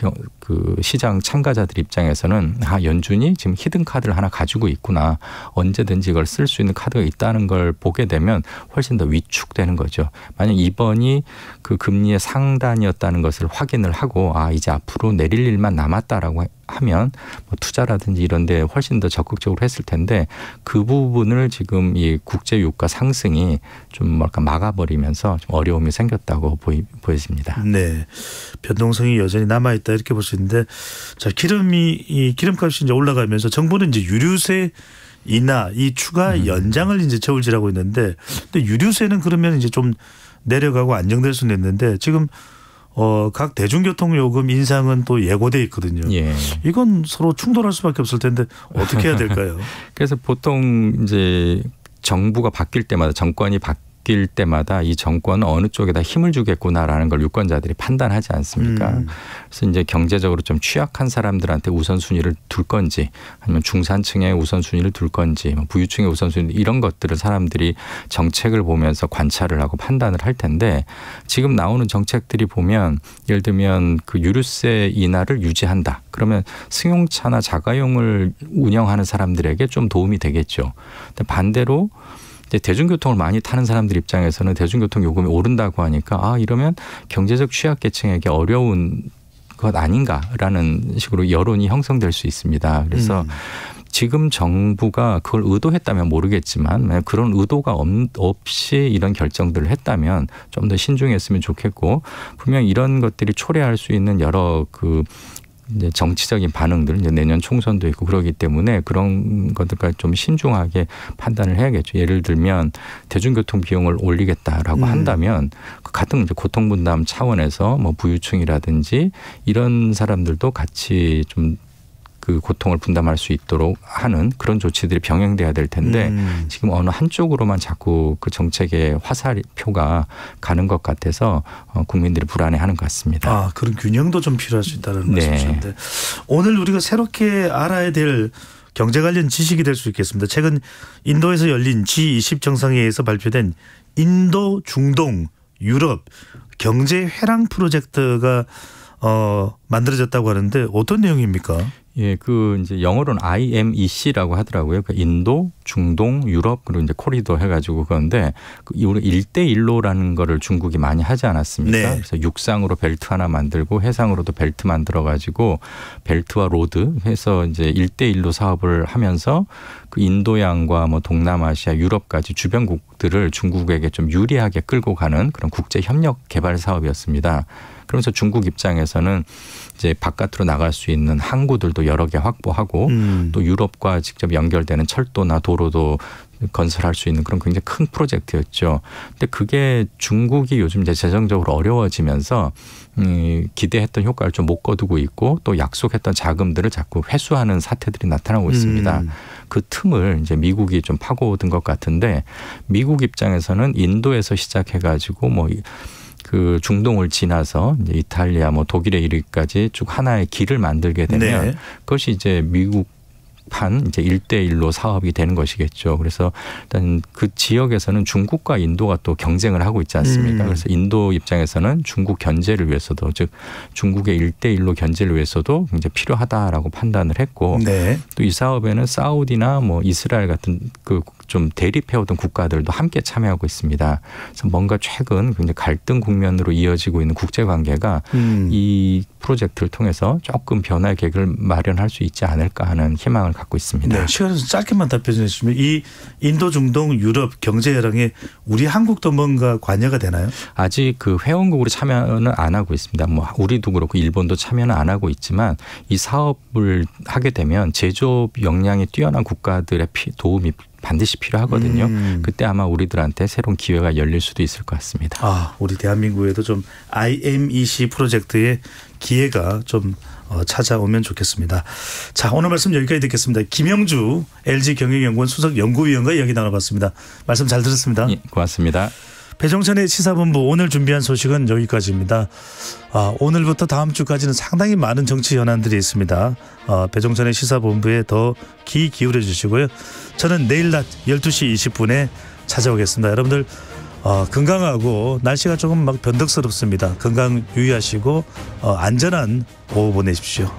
시장 참가자들 입장에서는 연준이 지금 히든 카드를 하나 가지고 있구나. 언제든지 이걸 쓸 수 있는 카드가 있다는 걸 보게 되면 훨씬 더 위축되는 거죠. 만약 이번이 그 금리의 상단이었다는 것을 확인을 하고 이제 앞으로 내릴 일만 남았다라고 하면 뭐 투자라든지 이런 데 훨씬 더 적극적으로 했을 텐데 그 부분을 지금 이 국제 유가 상승이 좀 막아버리면서 좀 어려움이 생겼다고 보여집니다. 네, 변동성이 여전히 남아 있다 이렇게 볼 수 있는데 자 기름값이 이제 올라가면서 정부는 이제 유류세 인하 이 추가 연장을 이제 저울질하고 있는데 근데 유류세는 그러면 이제 좀 내려가고 안정될 수는 있는데 지금 각 대중교통 요금 인상은 또 예고돼 있거든요. 예. 이건 서로 충돌할 수밖에 없을 텐데 어떻게 해야 될까요? 그래서 보통 이제 정부가 바뀔 때마다 정권이 바뀔 때마다 이 정권은 어느 쪽에다 힘을 주겠구나라는 걸 유권자들이 판단하지 않습니까? 그래서 이제 경제적으로 좀 취약한 사람들한테 우선순위를 둘 건지 아니면 중산층에 우선순위를 둘 건지 부유층에 우선순위 이런 것들을 사람들이 정책을 보면서 관찰을 하고 판단을 할 텐데 지금 나오는 정책들이 보면 예를 들면 그 유류세 인하를 유지한다. 그러면 승용차나 자가용을 운영하는 사람들에게 좀 도움이 되겠죠. 근데 반대로 이제 대중교통을 많이 타는 사람들 입장에서는 대중교통 요금이 오른다고 하니까 이러면 경제적 취약계층에게 어려운 것 아닌가라는 식으로 여론이 형성될 수 있습니다. 그래서 지금 정부가 그걸 의도했다면 모르겠지만 만약 그런 의도가 없이 이런 결정들을 했다면 좀 더 신중했으면 좋겠고 분명 이런 것들이 초래할 수 있는 여러 이제 정치적인 반응들, 이제 내년 총선도 있고 그러기 때문에 그런 것들까지 좀 신중하게 판단을 해야겠죠. 예를 들면 대중교통 비용을 올리겠다라고 한다면 같은 이제 고통분담 차원에서 뭐 부유층이라든지 이런 사람들도 같이 좀 그 고통을 분담할 수 있도록 하는 그런 조치들이 병행돼야 될 텐데 지금 어느 한쪽으로만 자꾸 그 정책의 화살표가 가는 것 같아서 국민들이 불안해하는 것 같습니다. 아, 그런 균형도 좀 필요할 수 있다는 말씀이신데 오늘 우리가 새롭게 알아야 될 경제 관련 지식이 될 수 있겠습니다. 최근 인도에서 열린 G20 정상회의에서 발표된 인도, 중동, 유럽 경제 회랑 프로젝트가 만들어졌다고 하는데 어떤 내용입니까? 예, 그 이제 영어로는 IMEC라고 하더라고요. 그 인도, 중동, 유럽 그리고 이제 코리도 해가지고 그런데 우리 1대1로라는 거를 중국이 많이 하지 않았습니까? 네. 그래서 육상으로 벨트 하나 만들고 해상으로도 벨트 만들어가지고 벨트와 로드 해서 이제 1대1로 사업을 하면서 그 인도양과 뭐 동남아시아, 유럽까지 주변국들을 중국에게 좀 유리하게 끌고 가는 그런 국제 협력 개발 사업이었습니다. 그러면서 중국 입장에서는 이제 바깥으로 나갈 수 있는 항구들도 여러 개 확보하고 또 유럽과 직접 연결되는 철도나 도로도 건설할 수 있는 그런 굉장히 큰 프로젝트였죠. 근데 그게 중국이 요즘 이제 재정적으로 어려워지면서 기대했던 효과를 좀 못 거두고 있고 또 약속했던 자금들을 자꾸 회수하는 사태들이 나타나고 있습니다. 그 틈을 이제 미국이 좀 파고든 것 같은데 미국 입장에서는 인도에서 시작해가지고 뭐 그 중동을 지나서 이제 이탈리아 뭐 독일에 이르기까지 쭉 하나의 길을 만들게 되면 네. 그것이 이제 미국판 이제 1대1로 사업이 되는 것이겠죠. 그래서 일단 그 지역에서는 중국과 인도가 또 경쟁을 하고 있지 않습니까? 그래서 인도 입장에서는 중국 견제를 위해서도 즉 중국의 1대1로 견제를 위해서도 굉장히 필요하다라고 판단을 했고 네. 또 이 사업에는 사우디나 뭐 이스라엘 같은 그 좀 대립해오던 국가들도 함께 참여하고 있습니다. 그래서 뭔가 최근 굉장히 갈등 국면으로 이어지고 있는 국제관계가 이 프로젝트를 통해서 조금 변화의 계기를 마련할 수 있지 않을까 하는 희망을 갖고 있습니다. 네, 시간에서 짧게만 답변해 주시면 이 인도, 중동, 유럽 경제 회랑에 우리 한국도 뭔가 관여가 되나요? 아직 그 회원국으로 참여는 안 하고 있습니다. 뭐 우리도 그렇고 일본도 참여는 안 하고 있지만 이 사업을 하게 되면 제조업 역량이 뛰어난 국가들의 도움이 반드시 필요하거든요. 그때 아마 우리들한테 새로운 기회가 열릴 수도 있을 것 같습니다. 아, 우리 대한민국에도 좀 IMEC 프로젝트의 기회가 좀 찾아오면 좋겠습니다. 자, 오늘 말씀 여기까지 듣겠습니다. 김영주 LG경영연구원 수석연구위원과 이야기 나눠봤습니다. 말씀 잘 들었습니다. 예, 고맙습니다. 배종찬의 시사본부 오늘 준비한 소식은 여기까지입니다. 오늘부터 다음 주까지는 상당히 많은 정치 현안들이 있습니다. 배종찬의 시사본부에 더 귀 기울여 주시고요. 저는 내일 낮 12시 20분에 찾아오겠습니다. 여러분들 건강하고 날씨가 조금 막 변덕스럽습니다. 건강 유의하시고 안전한 오후 보내십시오.